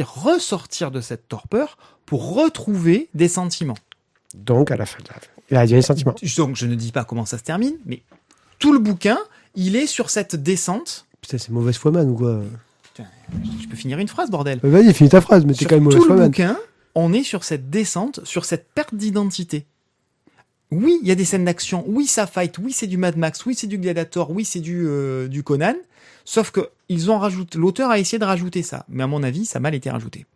ressortir de cette torpeur pour retrouver des sentiments. Donc à la fin, il a des sentiments. Donc je ne dis pas comment ça se termine, mais tout le bouquin, il est sur cette descente. Putain, c'est mauvaise foi man ou quoi? Je peux finir une phrase, bordel. Vas-y, finis ta phrase, mais t'es Sur quand même mauvaise tout foi le man. bouquin, on est sur cette descente, sur cette perte d'identité. Oui, il y a des scènes d'action, oui, ça fight, oui, c'est du Mad Max, oui, c'est du Gladiator, oui, c'est du Conan, sauf que l'auteur a essayé de rajouter ça, mais à mon avis, ça a mal été rajouté.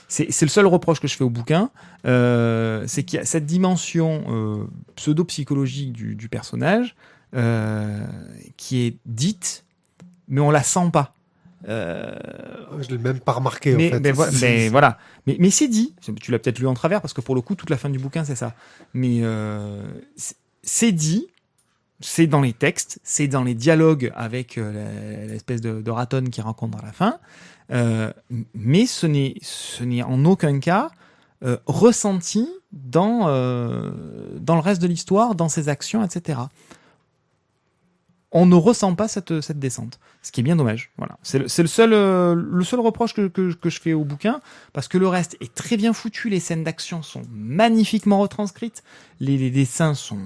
C'est le seul reproche que je fais au bouquin, c'est qu'il y a cette dimension pseudo-psychologique du personnage qui est dite, mais on la sent pas. Je l'ai même pas remarqué, mais, en fait. mais voilà. Mais c'est dit. Tu l'as peut-être lu en travers parce que pour le coup, toute la fin du bouquin, c'est ça. Mais c'est dit. C'est dans les textes. C'est dans les dialogues avec l'espèce de ratonne qui rencontre à la fin. Mais ce n'est en aucun cas ressenti dans le reste de l'histoire, dans ses actions, etc. On ne ressent pas cette descente, ce qui est bien dommage. Voilà, c'est le seul reproche que je fais au bouquin, parce que le reste est très bien foutu, les scènes d'action sont magnifiquement retranscrites, les dessins sont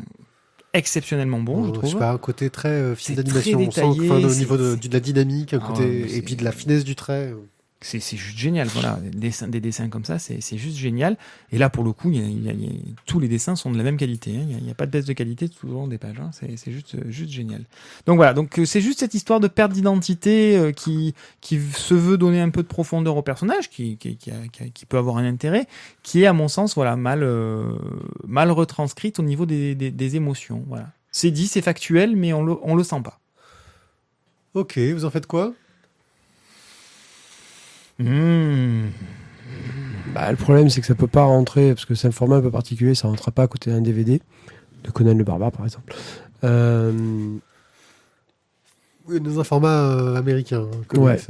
exceptionnellement bons, je Je trouve. sais pas, un côté très film C'est d'animation. très On sent que, détaillé, au niveau c'est- de la dynamique, un Ah côté, ouais, mais et puis c'est- de la finesse du trait. C'est juste génial, voilà. Des dessins comme ça, c'est juste génial. Et là, pour le coup, tous les dessins sont de la même qualité. Hein. Il n'y a pas de baisse de qualité tout au long des pages. Hein. C'est juste génial. Donc voilà, donc c'est juste cette histoire de perte d'identité qui se veut donner un peu de profondeur au personnage, qui peut avoir un intérêt, qui est à mon sens voilà mal retranscrite au niveau des émotions. Voilà. C'est dit, c'est factuel, mais on le sent pas. Ok, vous en faites quoi? Bah, le problème, c'est que ça peut pas rentrer, parce que c'est un format un peu particulier, ça rentrera pas à côté d'un DVD, de Conan le Barbare, par exemple. Oui, dans un format américain. Ouais.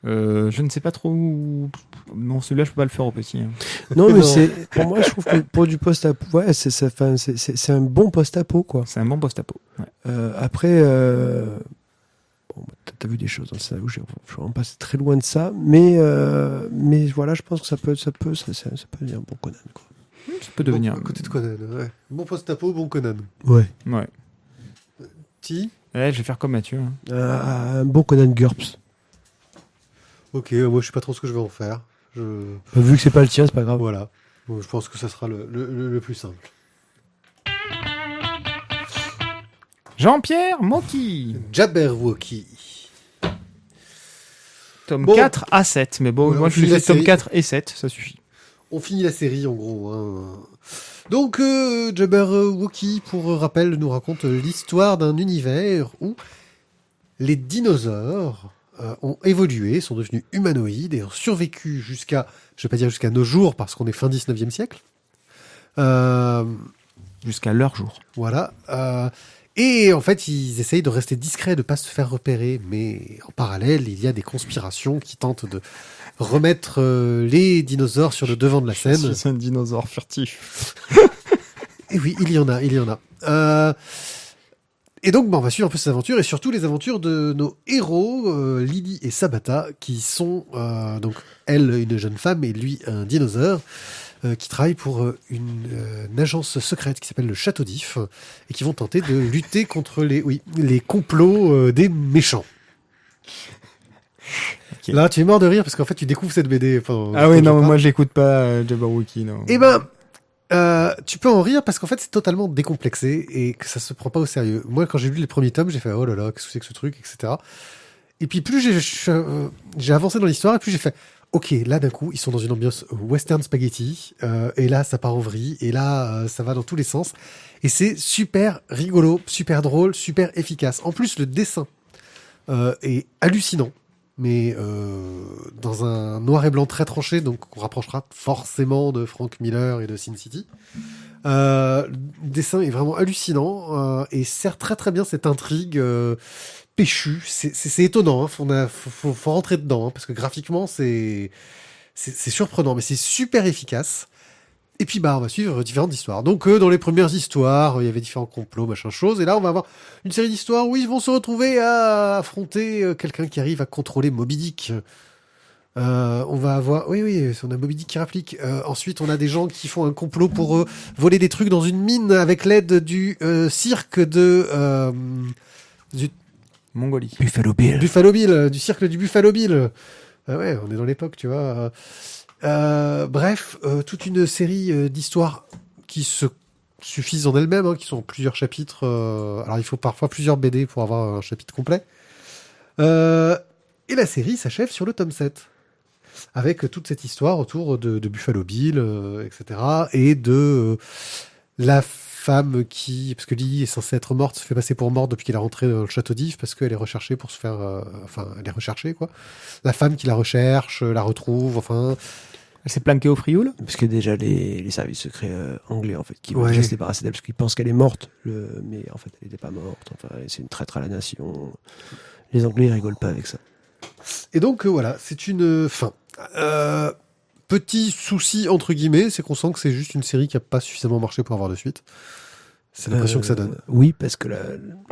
Je ne sais pas trop où... Non, celui-là, je peux pas le faire au petit. Hein. Non, mais Non. pour moi, je trouve que pour du post-apo, ouais, c'est un bon post-apo, quoi. C'est un bon post-apo. Ouais. Après, bon, t'as vu des choses dans le scénario, je suis vraiment passé très loin de ça, mais voilà, je pense que ça peut devenir un bon Conan, quoi. Ça peut devenir... Bon, à côté de Conan, ouais. Bon post-apo, bon Conan. Ouais. Ouais. Ti. Ouais, je vais faire comme Mathieu. Hein. Un bon Conan GURPS. Ok, moi je sais pas trop ce que je vais en faire. Vu que c'est pas le tien, c'est pas grave. Voilà. Bon, je pense que ça sera le plus simple. Jean-Pierre Mocky. Jabberwocky. Tome Bon. 4 à 7. Mais bon, Ouais, moi on je finit fais la tome série. 4 et 7, ça suffit. On finit la série en gros. Hein. Donc, Jabberwocky, pour rappel, nous raconte l'histoire d'un univers où les dinosaures ont évolué, sont devenus humanoïdes et ont survécu jusqu'à, je vais pas dire jusqu'à nos jours parce qu'on est fin 19e siècle. Jusqu'à leur jour. Voilà. Et en fait, ils essayent de rester discrets, de ne pas se faire repérer. Mais en parallèle, il y a des conspirations qui tentent de remettre les dinosaures sur le devant de la scène. C'est un dinosaure furtif. Et oui, il y en a. Et donc, on va suivre un peu ces aventures, et surtout les aventures de nos héros, Lily et Sabata, qui sont, donc, elle, une jeune femme, et lui, un dinosaure, qui travaillent pour une agence secrète qui s'appelle le Château d'If, et qui vont tenter de lutter contre les complots des méchants. Okay. Là, tu es mort de rire, parce qu'en fait, tu découvres cette BD. Ah oui, non, moi j'écoute pas Jabberwocky, non. Eh ben... tu peux en rire parce qu'en fait c'est totalement décomplexé et que ça se prend pas au sérieux. Moi quand j'ai lu les premiers tomes j'ai fait oh là là qu'est-ce que c'est que ce truc, etc. Et puis plus j'ai avancé dans l'histoire et plus j'ai fait ok, là d'un coup ils sont dans une ambiance western spaghetti et là ça part en vrille et là ça va dans tous les sens et c'est super rigolo, super drôle, super efficace. En plus le dessin est hallucinant, mais dans un noir et blanc très tranché, donc on rapprochera forcément de Frank Miller et de Sin City. Le dessin est vraiment hallucinant et sert très très bien cette intrigue péchue. C'est étonnant, hein, faut rentrer dedans, hein, parce que graphiquement c'est surprenant, mais c'est super efficace. Et puis on va suivre différentes histoires. Donc dans les premières histoires, il y avait différents complots, machin chose. Et là, on va avoir une série d'histoires où ils vont se retrouver à affronter quelqu'un qui arrive à contrôler Moby Dick. On va avoir... Oui, on a Moby Dick qui réplique. Ensuite, on a des gens qui font un complot pour voler des trucs dans une mine avec l'aide du cirque de... Mongolie. Buffalo Bill. Buffalo Bill, du cirque du Buffalo Bill. Ouais, on est dans l'époque, tu vois. Bref, toute une série d'histoires qui se suffisent en elles-mêmes, hein, qui sont plusieurs chapitres. Alors, il faut parfois plusieurs BD pour avoir un chapitre complet. Et la série s'achève sur le tome 7. Avec toute cette histoire autour de Buffalo Bill, etc. Et de la femme qui... Parce que Lily est censée être morte, se fait passer pour morte depuis qu'elle est rentrée dans le château d'If, parce qu'elle est recherchée pour se faire... Enfin, elle est recherchée, quoi. La femme qui la recherche, la retrouve, enfin... Elle s'est planquée au Frioul. Parce que déjà, les services secrets anglais, en fait, qui vont Ouais. déjà se débarrasser d'elle, parce qu'ils pensent qu'elle est morte, mais en fait, elle n'était pas morte. Enfin, c'est une traître à la nation. Les Anglais, ils rigolent pas avec ça. Et donc, voilà, c'est une fin. Petit souci, entre guillemets, c'est qu'on sent que c'est juste une série qui n'a pas suffisamment marché pour avoir de suite. C'est l'impression que ça donne. Oui, parce que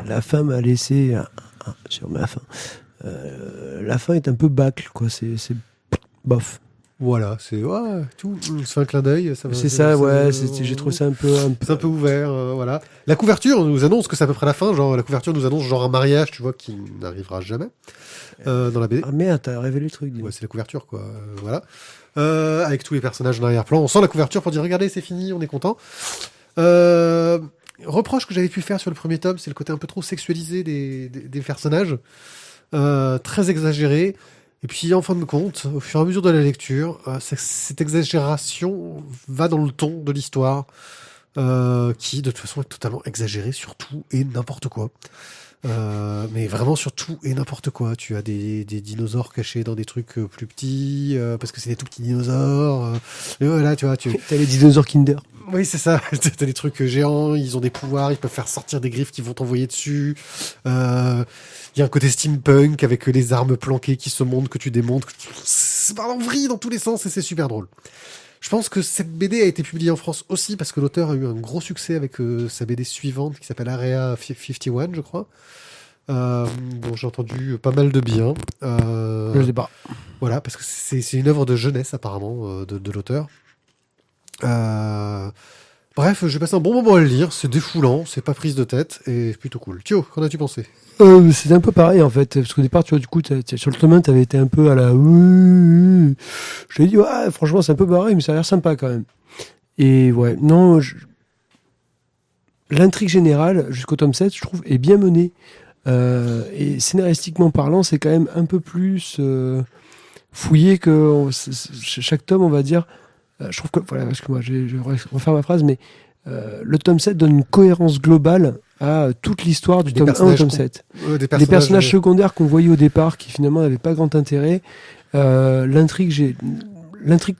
la fin m'a laissé... sur ma fin. La fin est un peu bâcle, quoi. C'est bof. Voilà, c'est tout. On se fait un clin d'œil. C'est ça, ouais. J'ai trouvé ça un peu... C'est un peu ouvert, voilà. La couverture nous annonce que c'est à peu près la fin. Genre, la couverture nous annonce genre un mariage, tu vois, qui n'arrivera jamais dans la BD. Ah merde, t'as révélé le truc. dis donc. Ouais, c'est la couverture, quoi. Voilà. Avec tous les personnages en arrière-plan. On sent la couverture pour dire, regardez, c'est fini, on est content. Reproche que j'avais pu faire sur le premier tome, c'est le côté un peu trop sexualisé des personnages. Très exagéré. Et puis, en fin de compte, au fur et à mesure de la lecture, cette exagération va dans le ton de l'histoire. qui de toute façon est totalement exagéré sur tout et n'importe quoi. Mais vraiment sur tout et n'importe quoi. Tu as des dinosaures cachés dans des trucs plus petits, parce que c'est des tout petits dinosaures. Et voilà, tu vois, T'as les dinosaures Kinder. oui, c'est ça. T'as des trucs géants, ils ont des pouvoirs, ils peuvent faire sortir des griffes qui vont t'envoyer dessus. Il y a un côté steampunk avec les armes planquées qui se montent, que tu démontes. Ça part en vrille dans tous les sens et c'est super drôle. Je pense que cette BD a été publiée en France aussi parce que l'auteur a eu un gros succès avec sa BD suivante qui s'appelle Area 51, je crois. Dont j'ai entendu pas mal de bien. Je sais pas. Voilà, parce que c'est une œuvre de jeunesse apparemment de l'auteur. Bref, j'ai passé un bon moment à le lire, c'est défoulant, c'est pas prise de tête et plutôt cool. Thio, qu'en as-tu pensé? C'était un peu pareil en fait, parce qu'au départ, tu vois, du coup, sur le tome 1, t'avais été un peu à la. Je t'ai dit, ouais, franchement, c'est un peu pareil, mais ça a l'air sympa quand même. Et ouais, non, l'intrigue générale, jusqu'au tome 7, je trouve, est bien menée. Et scénaristiquement parlant, c'est quand même un peu plus fouillé que chaque tome, on va dire. Je trouve que, voilà, parce que moi, je vais refaire ma phrase, mais le tome 7 donne une cohérence globale à toute l'histoire du tome 1 au tome 7. Les personnages secondaires qu'on voyait au départ, qui finalement n'avaient pas grand intérêt, l'intrigue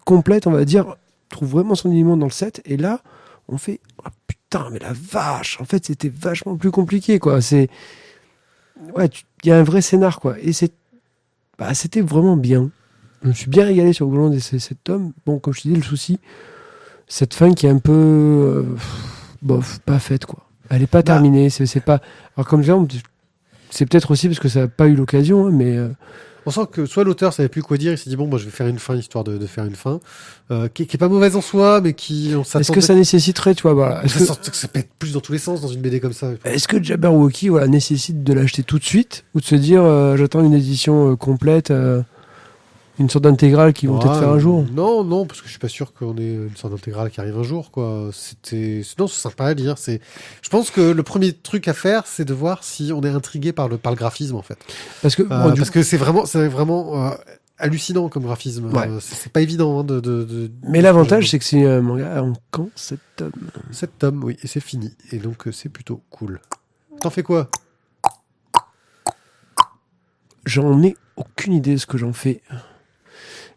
complète, on va dire, trouve vraiment son élément dans le 7, et là, on fait, oh, putain, mais la vache, en fait, c'était vachement plus compliqué, quoi. Ouais, il y a un vrai scénar, quoi, et c'était vraiment bien. Je me suis bien régalé sur le long de ces tomes. Bon, comme je te dis, le souci, cette fin qui est un peu bof, pas faite, quoi. Elle est pas terminée, c'est pas. Alors comme exemple, c'est peut-être aussi parce que ça n'a pas eu l'occasion, hein, mais on sent que soit l'auteur savait plus quoi dire, il s'est dit bon, moi je vais faire une fin histoire de faire une fin, qui est pas mauvaise en soi, mais qui on s'attendait. Est-ce que ça nécessiterait, tu vois, voilà. Que ça pète plus dans tous les sens dans une BD comme ça. Est-ce que Jabberwocky, voilà, nécessite de l'acheter tout de suite ou de se dire j'attends une édition complète? Une sorte d'intégrale qu'ils vont peut-être faire un jour. Non, parce que je suis pas sûr qu'on ait une sorte d'intégrale qui arrive un jour, quoi. Non, c'est sympa à lire. Je pense que le premier truc à faire, c'est de voir si on est intrigué par le graphisme, en fait. Parce que c'est vraiment hallucinant comme graphisme. Ouais. C'est pas évident, hein, Mais l'avantage, c'est que c'est un manga en 7 tomes. 7 tomes, oui, et c'est fini. Et donc, c'est plutôt cool. T'en fais quoi? J'en ai aucune idée de ce que j'en fais.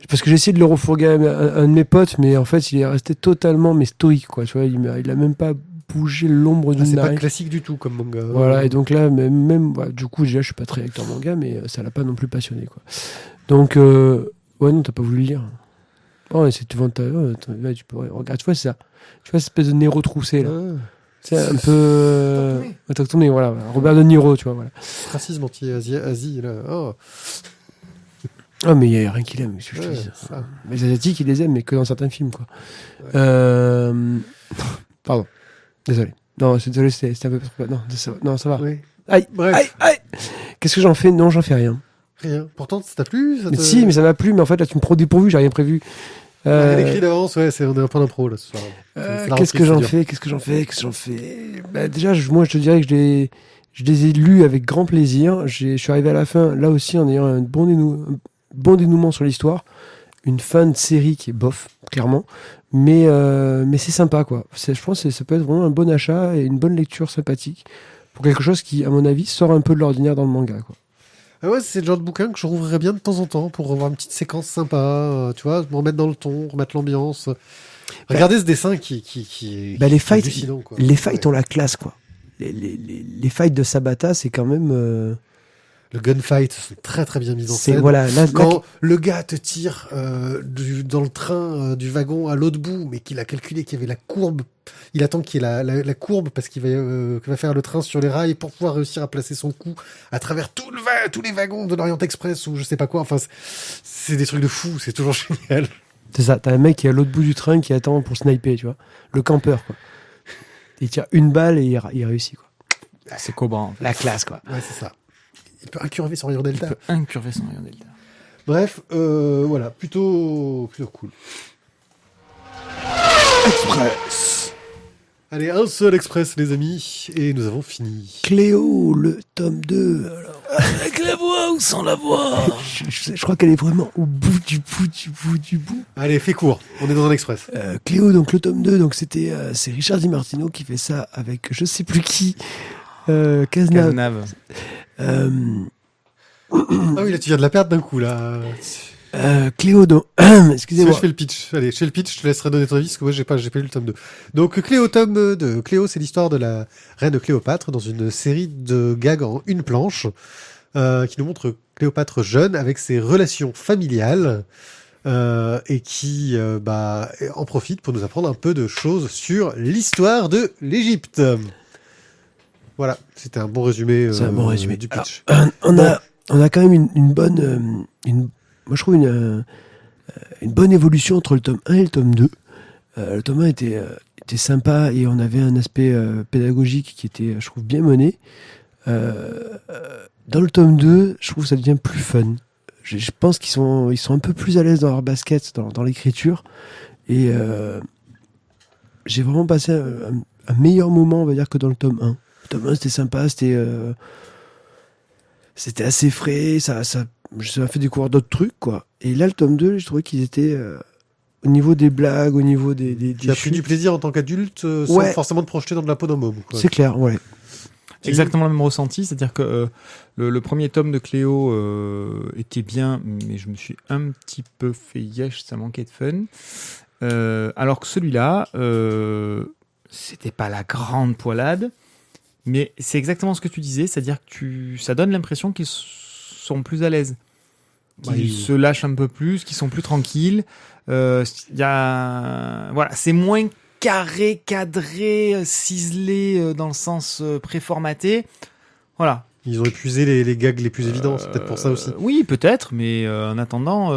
Parce que j'ai essayé de le refourguer à un de mes potes, mais en fait, il est resté totalement stoïque, quoi. Tu vois, il a même pas bougé l'ombre d'une c'est narine. pas classique du tout comme manga. Voilà, et donc là, même du coup, déjà, je suis pas très lecteur manga, mais ça l'a pas non plus passionné, quoi. Donc, ouais, non, t'as pas voulu le lire. Oh, c'est tu peux regarde, tu vois, c'est ça. Tu vois, cette espèce de nez retroussé, là. C'est un peu. Autochtone, voilà. Robert De Niro, tu vois, voilà. Racisme anti-Asie, là. Oh. Ah, mais il n'y a rien qu'il aime, je te dis. Ça. Mais les Asiatiques, ils les aiment, mais que dans certains films, quoi. Ouais. Pardon. Désolé. Non, désolé, c'était un peu... Non, ça va. Oui. Aïe, bref. aïe. Qu'est-ce que j'en fais? Non, j'en fais rien. Rien. Pourtant, ça t'a plu? Mais si, mais ça m'a plu, mais en fait, là, tu me prends dépourvu, j'ai rien prévu. Il y a écrit d'avance, ouais, on est un peu d'impro, là, ce soir. Qu'est-ce que j'en fais? Bah, déjà, moi, je te dirais que je les ai lus avec grand plaisir. Je suis arrivé à la fin, là aussi, en ayant un bon dénouement sur l'histoire. Une fin de série qui est bof, clairement. Mais c'est sympa, quoi. Je pense que ça peut être vraiment un bon achat et une bonne lecture sympathique pour quelque chose qui, à mon avis, sort un peu de l'ordinaire dans le manga, quoi. Ah ouais, c'est le genre de bouquin que je rouvrirais bien de temps en temps pour revoir une petite séquence sympa, tu vois, me remettre dans le ton, remettre l'ambiance. Regardez ce dessin qui est les fights, hallucinant, quoi. Les fights ont la classe, quoi. Les fights de Sabata, c'est quand même... Le gunfight sont très très bien mis en scène. Voilà, quand le gars te tire dans le train du wagon à l'autre bout, mais qu'il a calculé qu'il y avait la courbe, il attend qu'il y ait la courbe parce qu'il va faire le train sur les rails pour pouvoir réussir à placer son coup à travers tous les wagons de l'Orient Express ou je sais pas quoi. Enfin, c'est des trucs de fou, c'est toujours génial. C'est ça, t'as un mec qui est à l'autre bout du train qui attend pour sniper, tu vois. Le campeur, quoi. Il tire une balle et il réussit, quoi. C'est Cobra, en fait. La classe, quoi. Ouais, c'est ça. Il peut incurver son rayon delta. Bref, voilà, plutôt cool. Express. Allez, un seul express, les amis, et nous avons fini. Cléo, le tome 2, alors. Avec la voix ou sans la voix? Je crois qu'elle est vraiment au bout du bout. Allez, fais court. On est dans un express. Cléo, donc le tome 2, donc c'est Richard Di Martino qui fait ça avec je sais plus qui. Cazenave. Cazenave. Ah oui, là, tu viens de la perdre d'un coup, là. Cléo, donc... Je excusez-moi. fais le pitch. Allez, je fais le pitch, je te laisserai donner ton avis, parce que moi, j'ai pas lu le tome 2. Donc, Cléo, tome 2. Cléo, c'est l'histoire de la reine Cléopâtre dans une série de gags en une planche, qui nous montre Cléopâtre jeune avec ses relations familiales, et qui en profite pour nous apprendre un peu de choses sur l'histoire de l'Égypte. Voilà, c'était un bon résumé, C'est un bon résumé. du pitch. On a quand même une bonne... moi, je trouve une bonne évolution entre le tome 1 et le tome 2. Le tome 1 était sympa et on avait un aspect pédagogique qui était, je trouve, bien mené. Dans le tome 2, je trouve que ça devient plus fun. Je pense qu'ils sont un peu plus à l'aise dans leur basket, dans l'écriture. Et j'ai vraiment passé un meilleur moment, on va dire, que dans le tome 1. Le tome 1, c'était sympa, c'était assez frais, ça m'a fait découvrir d'autres trucs, quoi. Et là, le tome 2, je trouvais qu'ils étaient au niveau des blagues, au niveau des Tu as pris du plaisir en tant qu'adulte, sans Ouais. forcément te projeter dans de la peau d'un môme, quoi. C'est clair, ouais. Exactement le même ressenti, c'est-à-dire que le premier tome de Cléo était bien, mais je me suis un petit peu fait yesh, ça manquait de fun. Alors que celui-là, c'était pas la grande poilade, mais c'est exactement ce que tu disais, c'est-à-dire que ça donne l'impression qu'ils sont plus à l'aise, qu'ils se lâchent un peu plus, qu'ils sont plus tranquilles. Voilà, c'est moins carré, cadré, ciselé dans le sens préformaté. Voilà. Ils ont épuisé les gags les plus évidents, c'est peut-être pour ça aussi. Oui, peut-être, mais en attendant,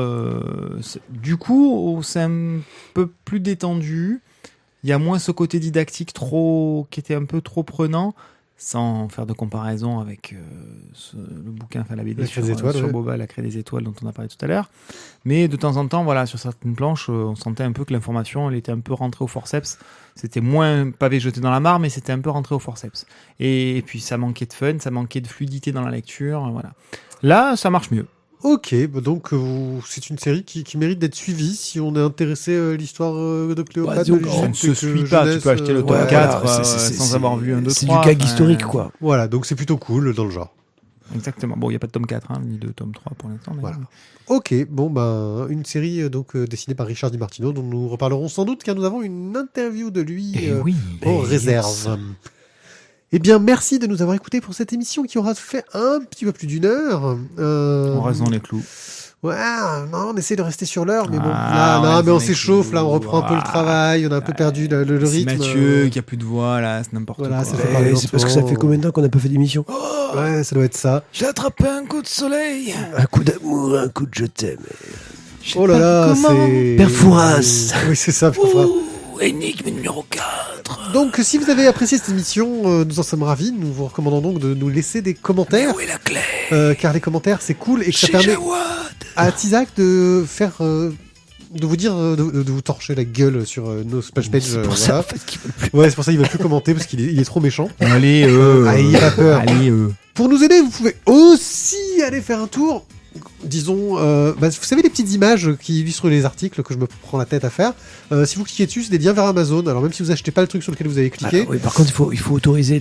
du coup, c'est un peu plus détendu. Il y a moins ce côté didactique qui était un peu trop prenant, sans faire de comparaison avec le bouquin, enfin la BD La Crée sur, des Étoiles, sur ouais. Boba, La Crée des Étoiles, dont on a parlé tout à l'heure. Mais de temps en temps, voilà, sur certaines planches, on sentait un peu que l'information, elle était un peu rentrée au forceps. C'était moins pavé jeté dans la mare, mais c'était un peu rentré au forceps. Et puis ça manquait de fun, ça manquait de fluidité dans la lecture, voilà. Là, ça marche mieux. Ok, donc c'est une série qui mérite d'être suivie si on est intéressé à l'histoire de Cléopâtre. Bah, donc, de Ça ne l'Égypte, se que suit pas, tu jeunesse, peux acheter le tome ouais, 4 voilà, c'est- sans avoir vu un 2, 3. C'est du gag historique, quoi. Voilà, donc c'est plutôt cool dans le genre. Exactement. Bon, il n'y a pas de tome 4, ni de tome 3 pour l'instant. Mais... Voilà. Ok, bon une série dessinée par Richard Di Martino dont nous reparlerons sans doute car nous avons une interview de lui en réserve. Eh bien, merci de nous avoir écoutés pour cette émission qui aura fait un petit peu plus d'une heure. On reste dans les clous. Ouais, non, on essaie de rester sur l'heure, mais bon, Ah, là, ouais, mais on les s'échauffe, clous. là, on reprend un peu le Ah. travail, on a un peu perdu le C'est rythme. Mathieu qui a plus de voix, là, c'est n'importe Voilà, quoi. ça fait parler C'est parce que ça fait combien de temps qu'on n'a pas fait d'émission? Ouais, ça doit être ça. J'ai attrapé un coup de soleil. Un coup d'amour, un coup de je t'aime. Oh là là, c'est... Père Fouras. Oui, c'est ça, Père Fouras. Ouh, énigme numéro 4. Donc, si vous avez apprécié cette émission, nous en sommes ravis. Nous vous recommandons donc de nous laisser des commentaires, Où est la clé? car les commentaires, c'est cool et que ça Chez permet Jawad. à Tizak de faire... de vous dire, de vous torcher la gueule sur nos splash pages. C'est pour ça, voilà. en fait, qu'ils veulent plus. Ouais, c'est pour ça qu'il va plus commenter parce qu'il est trop méchant. Allez, il a peur. Allez, Pour nous aider, vous pouvez aussi aller faire un tour. Disons, vous savez les petites images qui illustrent les articles que je me prends la tête à faire. Si vous cliquez dessus, c'est des liens vers Amazon. Alors même si vous achetez pas le truc sur lequel vous avez cliqué, Oui, par contre, il faut autoriser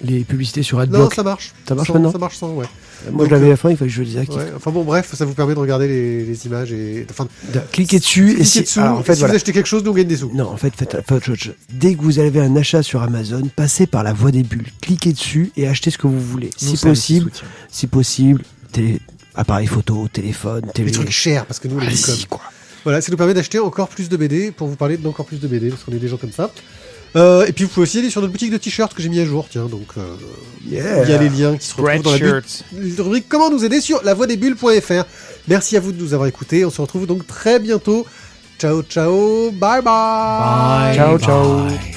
les publicités sur non, Adblock. ça marche. Ça marche Sans- maintenant Ça marche sans, ouais. Moi, je l'avais à la fin, il fallait que je le désactive. Ouais. Enfin bon, bref, ça vous permet de regarder les images et enfin. Cliquez dessus et cliquez si. dessous, Alors, en et fait, si voilà. vous achetez quelque chose, nous on gagne des sous. Non, en fait, faites autre chose. Dès que vous avez un achat sur Amazon, passez par la voie des bulles. Cliquez dessus et achetez ce que vous voulez. Si possible, appareil photo, téléphone, télé. Les trucs chers parce que nous on est Allez-y, comme. quoi. Voilà, ça nous permet d'acheter encore plus de BD pour vous parler d'encore plus de BD parce qu'on est des gens comme ça. Et puis vous pouvez aussi aller sur notre boutique de t-shirts que j'ai mis à jour, tiens. Donc il y a les liens qui se retrouvent dans la rubrique Comment nous aider sur lavoidesbulles.fr. Merci à vous de nous avoir écoutés. On se retrouve donc très bientôt. Ciao, ciao, bye bye. Bye. Ciao, ciao. Bye.